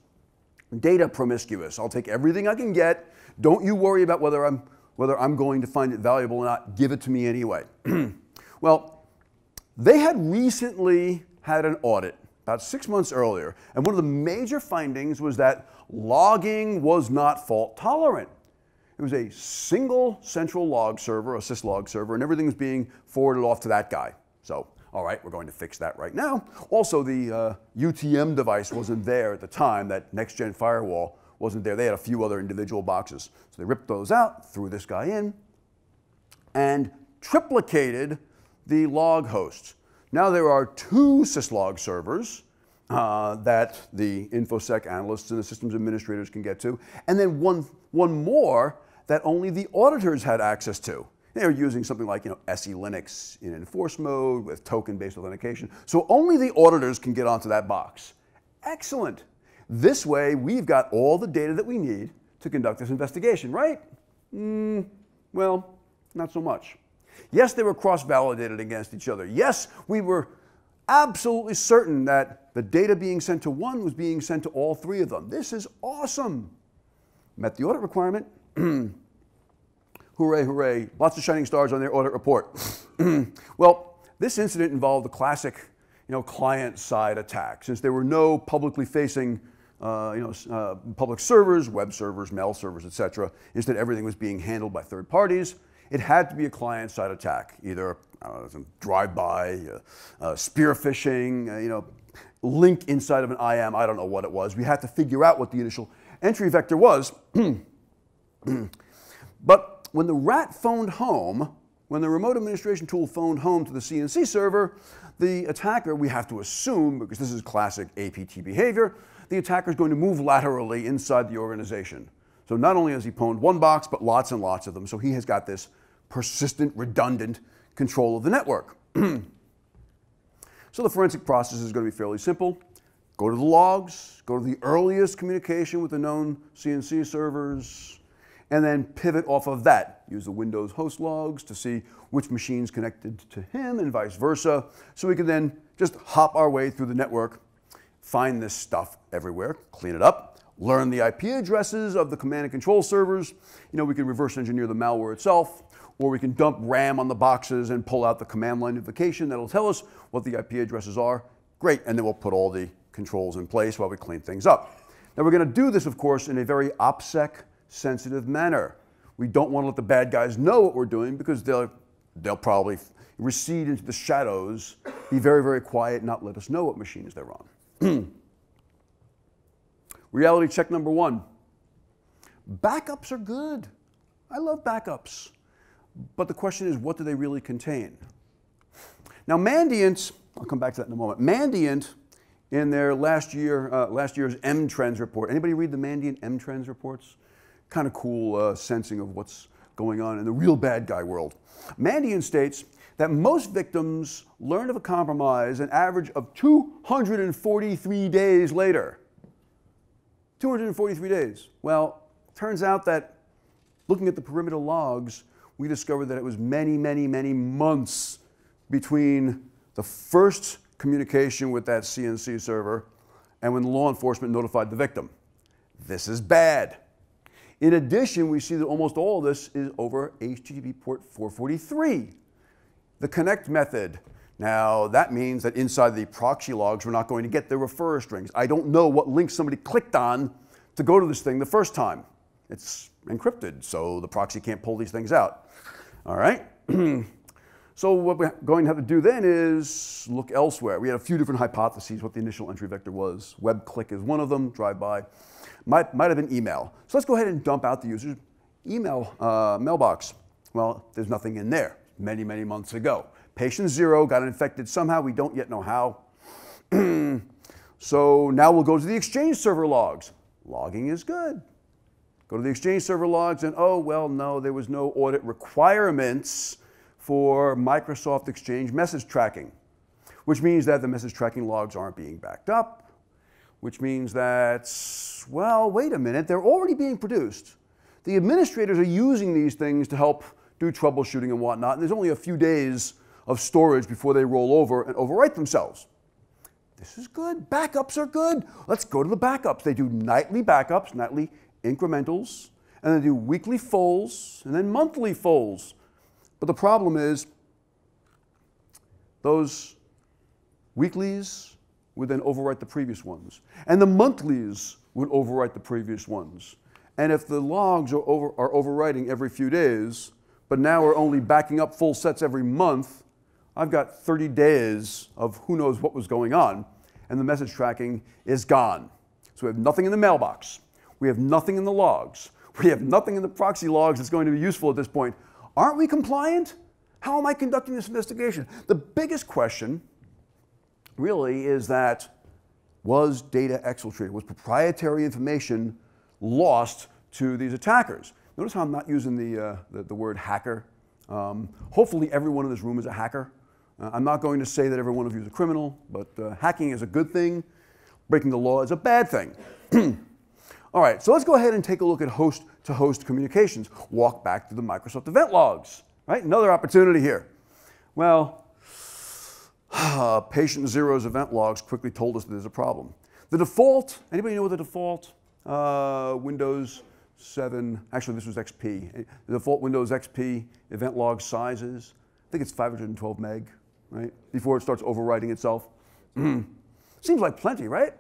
Data promiscuous. I'll take everything I can get. Don't you worry about whether I'm whether I'm going to find it valuable or not, give it to me anyway. Well, they had recently had an audit about 6 months earlier, and one of the major findings was that logging was not fault tolerant. It was a single central log server, a syslog server, and everything was being forwarded off to that guy. So, all right, we're going to fix that right now. Also, the UTM device wasn't there at the time. That next-gen firewall wasn't there. They had a few other individual boxes. So they ripped those out, threw this guy in, and triplicated the log hosts. Now there are 2 syslog servers that the InfoSec analysts and the systems administrators can get to, and then one more that only the auditors had access to. They were using something like SE Linux in enforce mode with token-based authentication. So only the auditors can get onto that box. Excellent. This way, we've got all the data that we need to conduct this investigation, right? Well, not so much. Yes, they were cross-validated against each other. Yes, we were absolutely certain that the data being sent to one was being sent to all 3 of them. This is awesome. Met the audit requirement. Hooray, hooray. Lots of shining stars on their audit report. Well, this incident involved the classic client-side attack. Since there were no publicly facing public servers, web servers, mail servers, etc. Instead, everything was being handled by third parties. It had to be a client-side attack, either some drive-by, spear phishing, link inside of an IAM. I don't know what it was. We had to figure out what the initial entry vector was. But when the rat phoned home, when the remote administration tool phoned home to the CNC server, the attacker, we have to assume, because this is classic APT behavior, the attacker is going to move laterally inside the organization. So not only has he pwned one box, but lots and lots of them. So he has got this persistent, redundant control of the network. So the forensic process is going to be fairly simple. Go to the logs, go to the earliest communication with the known CNC servers, and then pivot off of that. Use the Windows host logs to see which machine's connected to him and vice versa. So we can then just hop our way through the network, find this stuff everywhere, clean it up, learn the IP addresses of the command and control servers. We can reverse engineer the malware itself, or we can dump RAM on the boxes and pull out the command line notification that'll tell us what the IP addresses are. Great, and then we'll put all the controls in place while we clean things up. Now we're going to do this, of course, in a very OPSEC sensitive manner. We don't want to let the bad guys know what we're doing because they'll probably recede into the shadows, be very, very quiet, not let us know what machines they're on. Reality check number 1. Backups are good. I love backups. But the question is, what do they really contain? Now, Mandiant, I'll come back to that in a moment. Mandiant, in their last year's M-Trends report, anybody read the Mandiant M-Trends reports? Kind of cool sensing of what's going on in the real bad guy world. Mandiant states that most victims learn of a compromise an average of 243 days later. 243 days. Well, turns out that looking at the perimeter logs, we discovered that it was many, many, many months between the first communication with that CNC server and when law enforcement notified the victim. This is bad. In addition, we see that almost all of this is over HTTP port 443. The connect method. Now, that means that inside the proxy logs, we're not going to get the referrer strings. I don't know what link somebody clicked on to go to this thing the first time. It's encrypted, so the proxy can't pull these things out. All right? So what we're going to have to do then is look elsewhere. We had a few different hypotheses what the initial entry vector was. Web click is one of them, drive-by. Might have been email. So let's go ahead and dump out the user's email mailbox. Well, there's nothing in there. Many, many months ago. Patient 0 got infected somehow. We don't yet know how. So now we'll go to the Exchange server logs. Logging is good. Go to the Exchange server logs and, oh, well, no, there was no audit requirements for Microsoft Exchange message tracking, which means that the message tracking logs aren't being backed up, which means that, well, wait a minute, they're already being produced. The administrators are using these things to help do troubleshooting and whatnot, and there's only a few days of storage before they roll over and overwrite themselves. This is good. Backups are good. Let's go to the backups. They do nightly backups, nightly incrementals, and then do weekly fulls, and then monthly fulls. But the problem is those weeklies would then overwrite the previous ones, and the monthlies would overwrite the previous ones. And if the logs are overwriting every few days, but now we're only backing up full sets every month, I've got 30 days of who knows what was going on, and the message tracking is gone. So we have nothing in the mailbox. We have nothing in the logs. We have nothing in the proxy logs that's going to be useful at this point. Aren't we compliant? How am I conducting this investigation? The biggest question really is that, was data exfiltrated? Was proprietary information lost to these attackers? Notice how I'm not using the word hacker. Hopefully everyone in this room is a hacker. I'm not going to say that every one of you is a criminal, but hacking is a good thing. Breaking the law is a bad thing. All right, so let's go ahead and take a look at host-to-host communications. Walk back to the Microsoft event logs, right? Another opportunity here. Well, patient zero's event logs quickly told us that there's a problem. The default, anybody know what the default Windows 7, actually this was XP, the default Windows XP event log size is? I think it's 512 meg, right? Before it starts overwriting itself. Seems like plenty, right?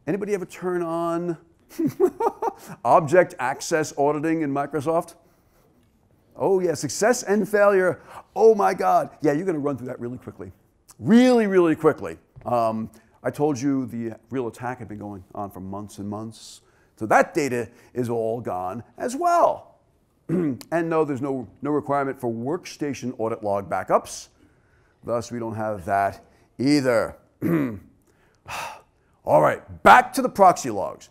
Anybody ever turn on object access auditing in Microsoft? Oh yeah, success and failure. Oh my God. Yeah, you're going to run through that really quickly. Really, really quickly. I told you the real attack had been going on for months and months. So that data is all gone as well. And no, there's no requirement for workstation audit log backups. Thus, we don't have that either. All right, back to the proxy logs.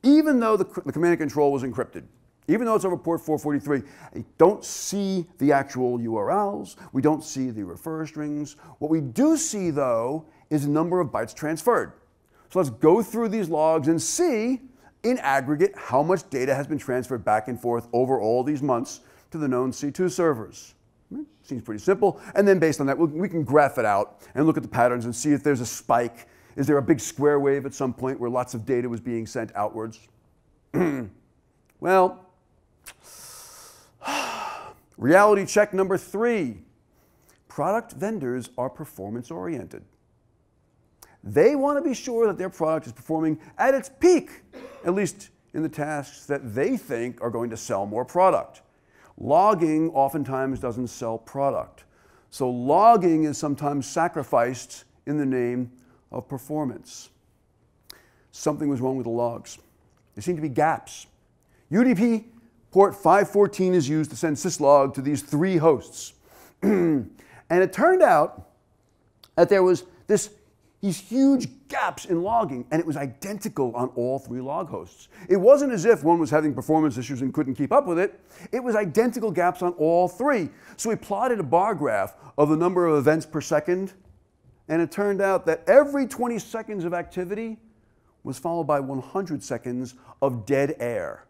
Even though the command and control was encrypted, even though it's over port 443, we don't see the actual URLs. We don't see the refer strings. What we do see, though, is the number of bytes transferred. So let's go through these logs and see, in aggregate, how much data has been transferred back and forth over all these months to the known C2 servers. Seems pretty simple. And then based on that, we can graph it out and look at the patterns and see if there's a spike. Is there a big square wave at some point where lots of data was being sent outwards? Well, reality check number 3. Product vendors are performance oriented. They want to be sure that their product is performing at its peak, at least in the tasks that they think are going to sell more product. Logging oftentimes doesn't sell product. So logging is sometimes sacrificed in the name of performance. Something was wrong with the logs. There seem to be gaps. UDP port 514 is used to send syslog to these 3 hosts. And it turned out that there was these huge gaps in logging, and it was identical on all 3 log hosts. It wasn't as if one was having performance issues and couldn't keep up with it. It was identical gaps on all 3. So we plotted a bar graph of the number of events per second, and it turned out that every 20 seconds of activity was followed by 100 seconds of dead air.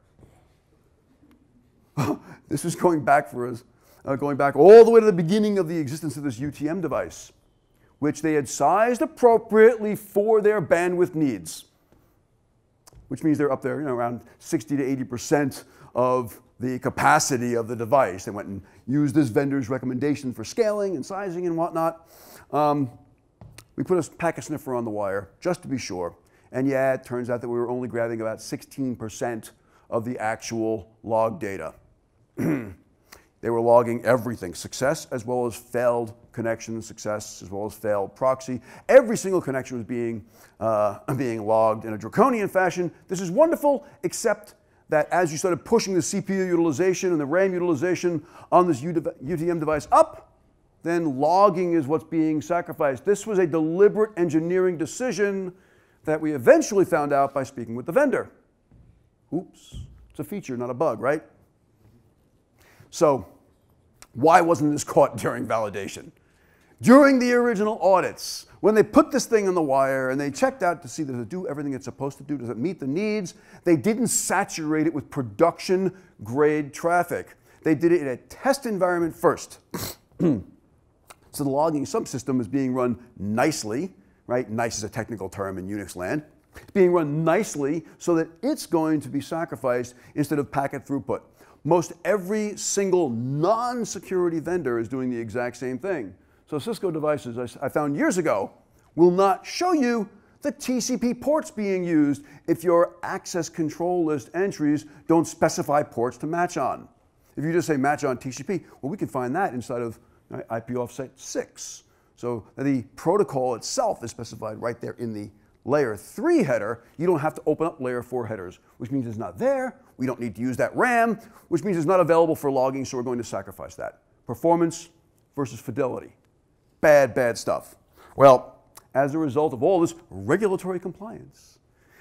This was going back all the way to the beginning of the existence of this UTM device, which they had sized appropriately for their bandwidth needs, which means they're up there, around 60 to 80% of the capacity of the device. They went and used this vendor's recommendation for scaling and sizing and whatnot. We put a packet sniffer on the wire just to be sure, and yeah, it turns out that we were only grabbing about 16% of the actual log data. They were logging everything, success as well as failed connection, success as well as failed proxy. Every single connection was being logged in a draconian fashion. This is wonderful, except that as you started pushing the CPU utilization and the RAM utilization on this UTM device up, then logging is what's being sacrificed. This was a deliberate engineering decision that we eventually found out by speaking with the vendor. Oops, it's a feature, not a bug, right? So why wasn't this caught during validation? During the original audits, when they put this thing on the wire and they checked out to see does it do everything it's supposed to do, does it meet the needs, they didn't saturate it with production grade traffic. They did it in a test environment first. So the logging subsystem is being run nicely, right? Nice is a technical term in Unix land. It's being run nicely so that it's going to be sacrificed instead of packet throughput. Most every single non-security vendor is doing the exact same thing. So Cisco devices, I found years ago, will not show you the TCP ports being used if your access control list entries don't specify ports to match on. If you just say match on TCP, well, we can find that inside of IP offset 6. So the protocol itself is specified right there in the layer 3 header. You don't have to open up layer 4 headers, which means it's not there. We don't need to use that RAM, which means it's not available for logging, so we're going to sacrifice that. Performance versus fidelity. Bad, bad stuff. Well, as a result of all this regulatory compliance,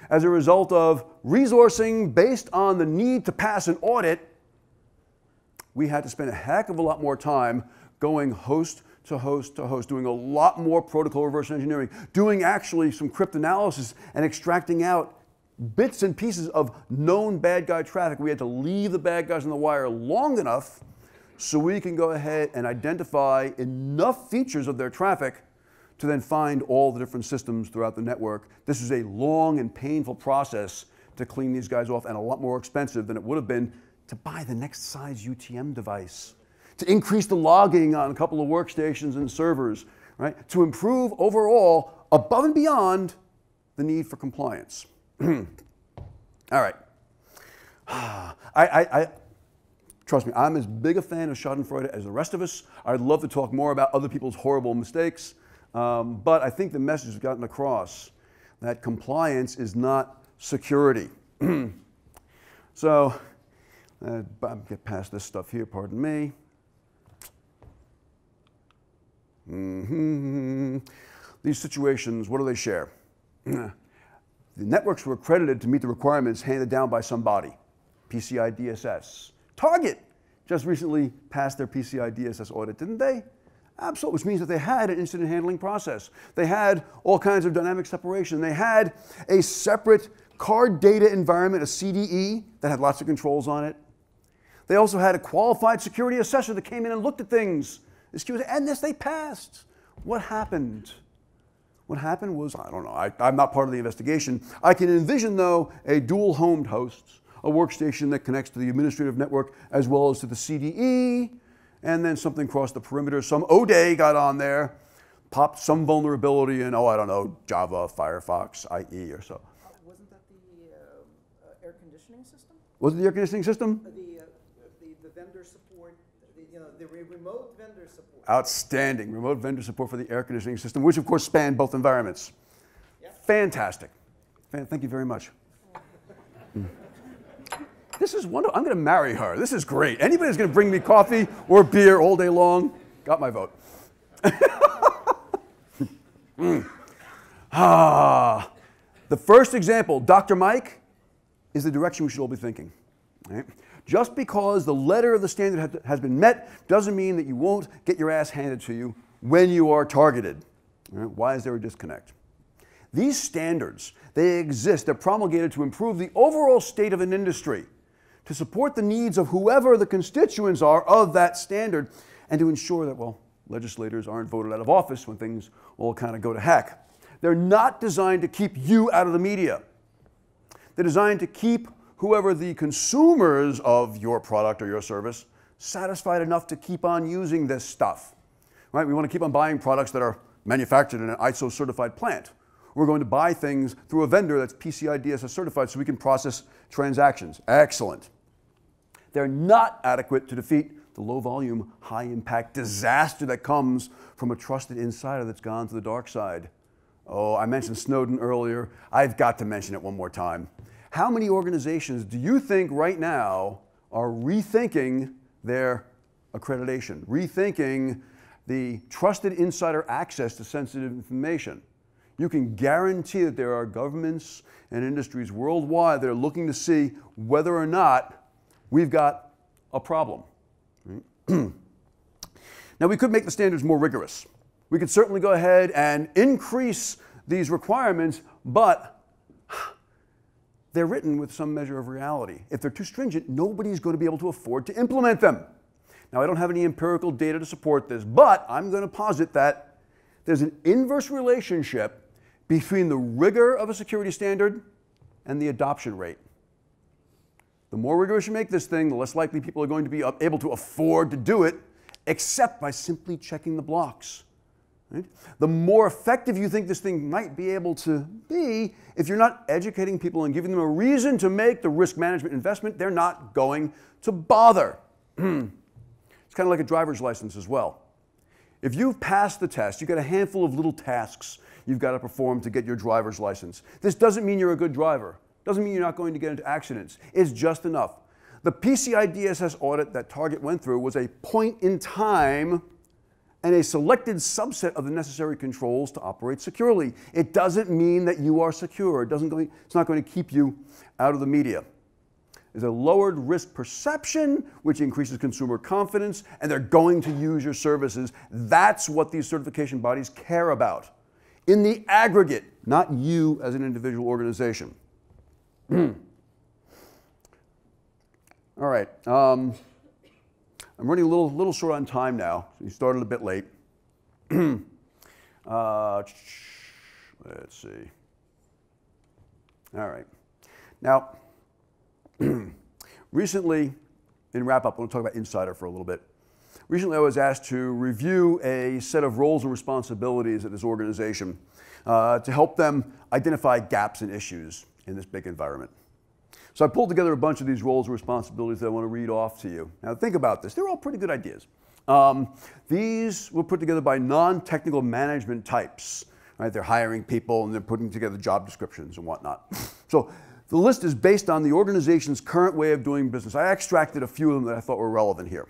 as a result of resourcing based on the need to pass an audit, we had to spend a heck of a lot more time going host to host to host, doing a lot more protocol reverse engineering, doing actually some cryptanalysis and extracting out bits and pieces of known bad guy traffic. We had to leave the bad guys on the wire long enough so we can go ahead and identify enough features of their traffic to then find all the different systems throughout the network. This is a long and painful process to clean these guys off, and a lot more expensive than it would have been to buy the next size UTM device, to increase the logging on a couple of workstations and servers, right? To improve overall, above and beyond the need for compliance. All right. Trust me, I'm as big a fan of Schadenfreude as the rest of us. I'd love to talk more about other people's horrible mistakes. But I think the message has gotten across that compliance is not security. So, I'll get past this stuff here, pardon me. These situations, what do they share? The networks were accredited to meet the requirements handed down by somebody. PCI DSS. Target just recently passed their PCI DSS audit, didn't they? Absolutely, which means that they had an incident handling process. They had all kinds of dynamic separation. They had a separate card data environment, a CDE, that had lots of controls on it. They also had a qualified security assessor that came in and looked at things. And this, they passed. What happened? What happened was, I don't know, I'm not part of the investigation. I can envision, though, a dual-homed host, a workstation that connects to the administrative network as well as to the CDE, and then something crossed the perimeter. Some ODay got on there, popped some vulnerability in, oh, I don't know, Java, Firefox, IE, or so. Wasn't that the air conditioning system? Was it the air conditioning system? The vendor support, the remote vendor support. Outstanding. Remote vendor support for the air conditioning system, which of course spanned both environments. Yep. Fantastic. Thank you very much. This is wonderful. I'm going to marry her. This is great. Anybody who's going to bring me coffee or beer all day long, got my vote. The first example, Dr. Mike, is the direction we should all be thinking. Right? Just because the letter of the standard has been met doesn't mean that you won't get your ass handed to you when you are targeted. Right? Why is there a disconnect? These standards, they exist. They're promulgated to improve the overall state of an industry, to support the needs of whoever the constituents are of that standard, and to ensure that, well, legislators aren't voted out of office when things all kind of go to heck. They're not designed to keep you out of the media. They're designed to keep whoever the consumers of your product or your service satisfied enough to keep on using this stuff. Right? We want to keep on buying products that are manufactured in an ISO certified plant. We're going to buy things through a vendor that's PCI DSS certified so we can process transactions. Excellent. They're not adequate to defeat the low volume, high impact disaster that comes from a trusted insider that's gone to the dark side. Oh, I mentioned Snowden earlier. I've got to mention it one more time. How many organizations do you think right now are rethinking their accreditation, rethinking the trusted insider access to sensitive information? You can guarantee that there are governments and industries worldwide that are looking to see whether or not we've got a problem. Right? Now, we could make the standards more rigorous. We could certainly go ahead and increase these requirements, but they're written with some measure of reality. If they're too stringent, nobody's going to be able to afford to implement them. Now, I don't have any empirical data to support this, but I'm going to posit that there's an inverse relationship between the rigor of a security standard and the adoption rate. The more rigorous you make this thing, the less likely people are going to be able to afford to do it, except by simply checking the blocks. Right? The more effective you think this thing might be able to be, if you're not educating people and giving them a reason to make the risk management investment, they're not going to bother. It's kind of like a driver's license as well. If you've passed the test, you've got a handful of little tasks you've got to perform to get your driver's license. This doesn't mean you're a good driver. Doesn't mean you're not going to get into accidents. It's just enough. The PCI DSS audit that Target went through was a point in time and a selected subset of the necessary controls to operate securely. It doesn't mean that you are secure. It's not going to keep you out of the media. There's a lowered risk perception, which increases consumer confidence, and they're going to use your services. That's what these certification bodies care about. In the aggregate, not you as an individual organization. All right. I'm running a little short on time now. So you started a bit late. Let's see. All right. Now, recently, in wrap-up, I want to talk about Insider for a little bit. Recently, I was asked to review a set of roles and responsibilities at this organization to help them identify gaps and issues in this big environment. So I pulled together a bunch of these roles and responsibilities that I want to read off to you. Now think about this. They're all pretty good ideas. These were put together by non-technical management types. Right? They're hiring people and they're putting together job descriptions and whatnot. So the list is based on the organization's current way of doing business. I extracted a few of them that I thought were relevant here.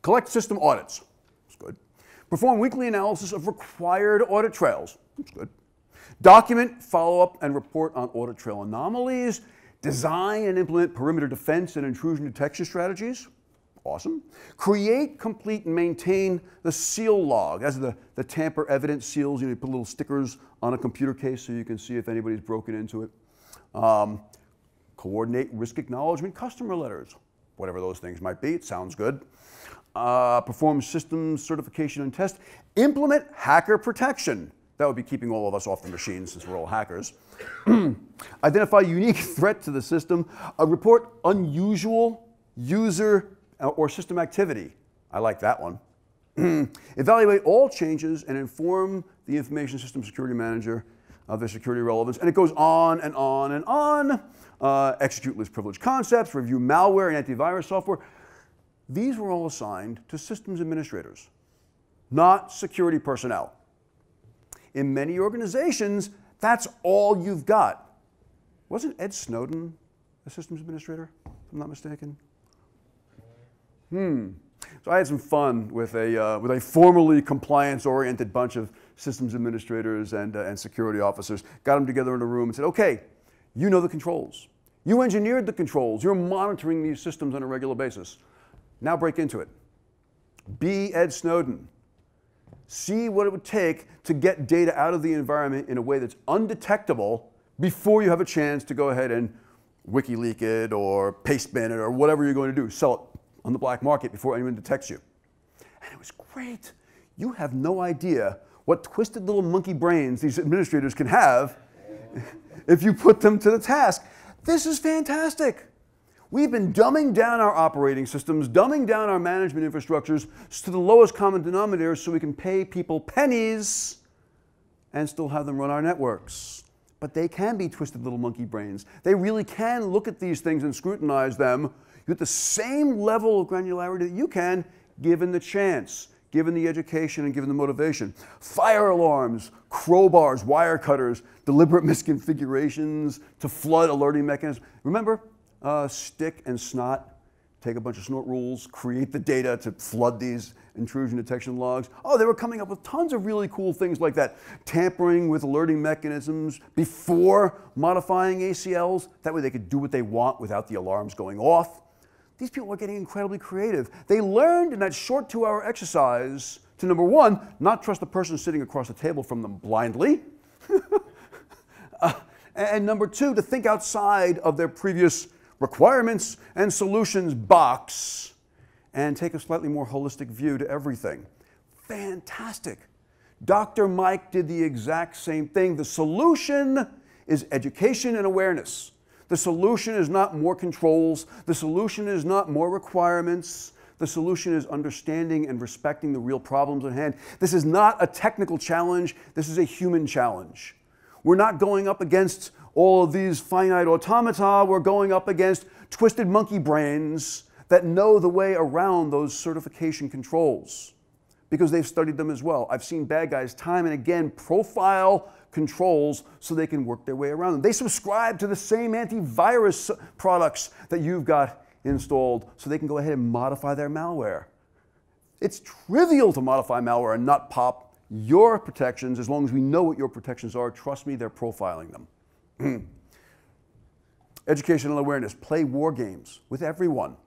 Collect system audits. That's good. Perform weekly analysis of required audit trails. That's good. Document, follow up, and report on audit trail anomalies. Design and implement perimeter defense and intrusion detection strategies. Awesome. Create, complete, and maintain the seal log. That's the tamper evidence seals. You put little stickers on a computer case so you can see if anybody's broken into it. Coordinate risk acknowledgement customer letters. Whatever those things might be. It sounds good. Perform systems certification and test. Implement hacker protection. That would be keeping all of us off the machines since we're all hackers. Identify unique threat to the system. Report unusual user or system activity. I like that one. Evaluate all changes and inform the information system security manager of their security relevance. And it goes on and on and on. Execute least privileged concepts. Review malware and antivirus software. These were all assigned to systems administrators, not security personnel. In many organizations, that's all you've got. Wasn't Ed Snowden a systems administrator, if I'm not mistaken? So I had some fun with a formally compliance-oriented bunch of systems administrators and security officers. Got them together in a room and said, okay, you know the controls. You engineered the controls. You're monitoring these systems on a regular basis. Now break into it. Be Ed Snowden. See what it would take to get data out of the environment in a way that's undetectable before you have a chance to go ahead and WikiLeak it or pastebin it or whatever you're going to do. Sell it on the black market before anyone detects you. And it was great. You have no idea what twisted little monkey brains these administrators can have if you put them to the task. This is fantastic. We've been dumbing down our operating systems, dumbing down our management infrastructures to the lowest common denominator so we can pay people pennies and still have them run our networks. But they can be twisted little monkey brains. They really can look at these things and scrutinize them at the same level of granularity that you can, given the chance, given the education, and given the motivation. Fire alarms, crowbars, wire cutters, deliberate misconfigurations to flood alerting mechanisms. Remember? Stick and snot, take a bunch of snort rules, create the data to flood these intrusion detection logs. Oh, they were coming up with tons of really cool things like that. Tampering with alerting mechanisms before modifying ACLs. That way they could do what they want without the alarms going off. These people were getting incredibly creative. They learned in that short 2-hour exercise to, number one, not trust the person sitting across the table from them blindly. And number two, to think outside of their previous requirements and solutions box and take a slightly more holistic view to everything. Fantastic. Dr. Mike did the exact same thing. The solution is education and awareness. The solution is not more controls. The solution is not more requirements. The solution is understanding and respecting the real problems at hand. This is not a technical challenge. This is a human challenge. We're not going up against all of these finite automata. We're going up against twisted monkey brains that know the way around those certification controls because they've studied them as well. I've seen bad guys time and again profile controls so they can work their way around them. They subscribe to the same antivirus products that you've got installed so they can go ahead and modify their malware. It's trivial to modify malware and not pop your protections as long as we know what your protections are. Trust me, they're profiling them. Educational awareness. Play war games with everyone.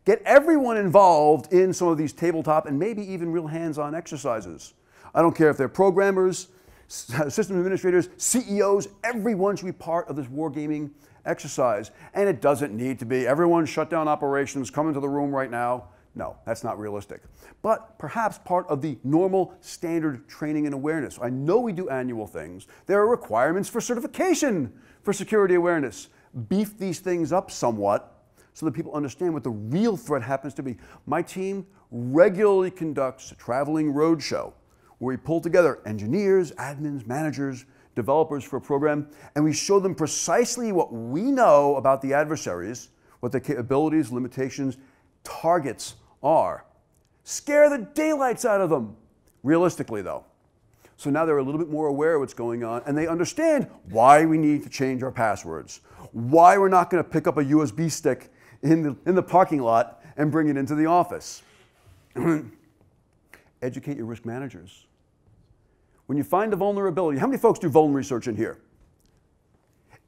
Get everyone involved in some of these tabletop and maybe even real hands-on exercises. I don't care if they're programmers, system administrators, CEOs, everyone should be part of this wargaming exercise. And it doesn't need to be everyone shut down operations, come into the room right now. No, that's not realistic. But perhaps part of the normal standard training and awareness. I know we do annual things. There are requirements for certification for security awareness. Beef these things up somewhat so that people understand what the real threat happens to be. My team regularly conducts a traveling roadshow where we pull together engineers, admins, managers, developers for a program, and we show them precisely what we know about the adversaries, what their capabilities, limitations, targets are. Scare the daylights out of them, realistically though. So now they're a little bit more aware of what's going on, and they understand why we need to change our passwords, why we're not going to pick up a USB stick in the parking lot and bring it into the office. Educate your risk managers. When you find a vulnerability, how many folks do vuln research in here?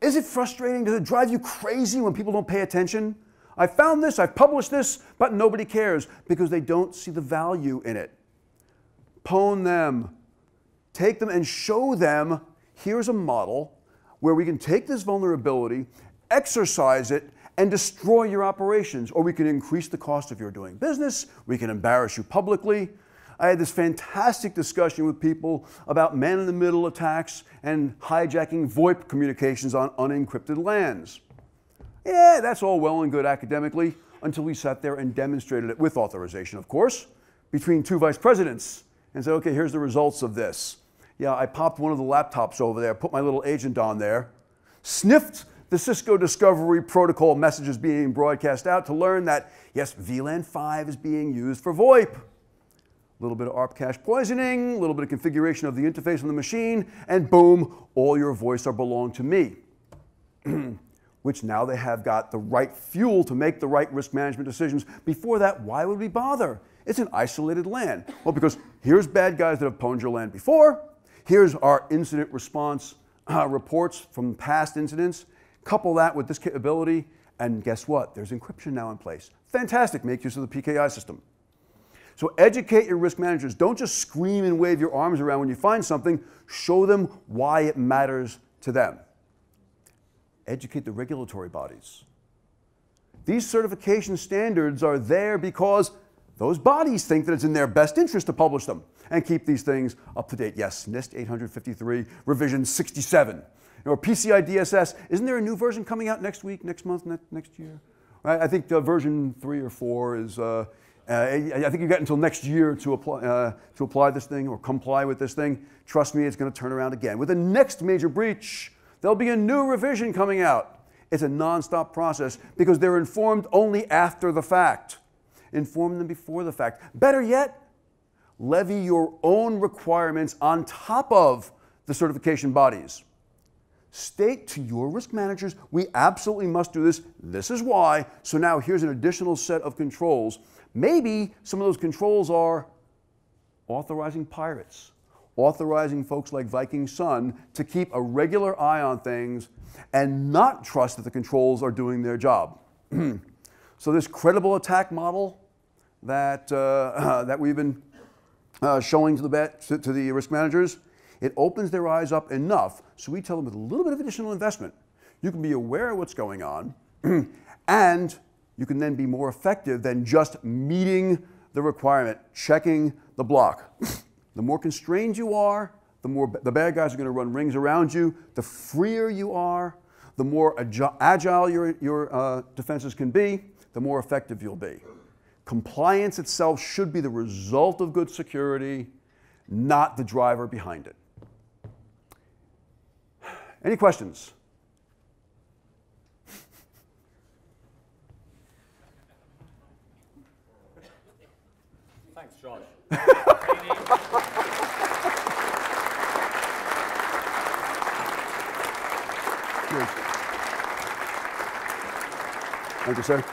Is it frustrating? Does it drive you crazy when people don't pay attention? I found this, I've published this, but nobody cares because they don't see the value in it. Pwn them, take them and show them, here's a model where we can take this vulnerability, exercise it, and destroy your operations, or we can increase the cost of your doing business, we can embarrass you publicly. I had this fantastic discussion with people about man-in-the-middle attacks and hijacking VoIP communications on unencrypted LANs. Yeah, that's all well and good academically until we sat there and demonstrated it with authorization, of course, between two vice presidents and said, okay, here's the results of this. Yeah, I popped one of the laptops over there, put my little agent on there, sniffed the Cisco Discovery Protocol messages being broadcast out to learn that, yes, VLAN 5 is being used for VoIP. A little bit of ARP cache poisoning, a little bit of configuration of the interface on the machine, and boom, all your voice are belong to me. Which now they have got the right fuel to make the right risk management decisions. Before that, why would we bother? It's an isolated LAN. Well, because here's bad guys that have pwned your LAN before. Here's our incident response reports from past incidents. Couple that with this capability, and guess what? There's encryption now in place. Fantastic, make use of the PKI system. So educate your risk managers. Don't just scream and wave your arms around when you find something. Show them why it matters to them. Educate the regulatory bodies. These certification standards are there because those bodies think that it's in their best interest to publish them and keep these things up to date. Yes, NIST 853, revision 67. Or PCI DSS, isn't there a new version coming out next week, next month, next year? Right? I think version 3 or 4 is, I think you've got until next year to apply this thing or comply with this thing. Trust me, it's going to turn around again. With the next major breach, there'll be a new revision coming out. It's a non-stop process because they're informed only after the fact. Inform them before the fact. Better yet, levy your own requirements on top of the certification bodies. State to your risk managers, we absolutely must do this. This is why. So now here's an additional set of controls. Maybe some of those controls are authorizing pirates, authorizing folks like Viking Sun to keep a regular eye on things and not trust that the controls are doing their job. So this credible attack model that, that we've been showing to the risk managers, it opens their eyes up enough so we tell them with a little bit of additional investment, you can be aware of what's going on and you can then be more effective than just meeting the requirement, checking the block. The more constrained you are, the more the bad guys are going to run rings around you. The freer you are, the more agile your defenses can be, the more effective you'll be. Compliance itself should be the result of good security, not the driver behind it. Any questions? Thanks, George. Cheers. Thank you, sir.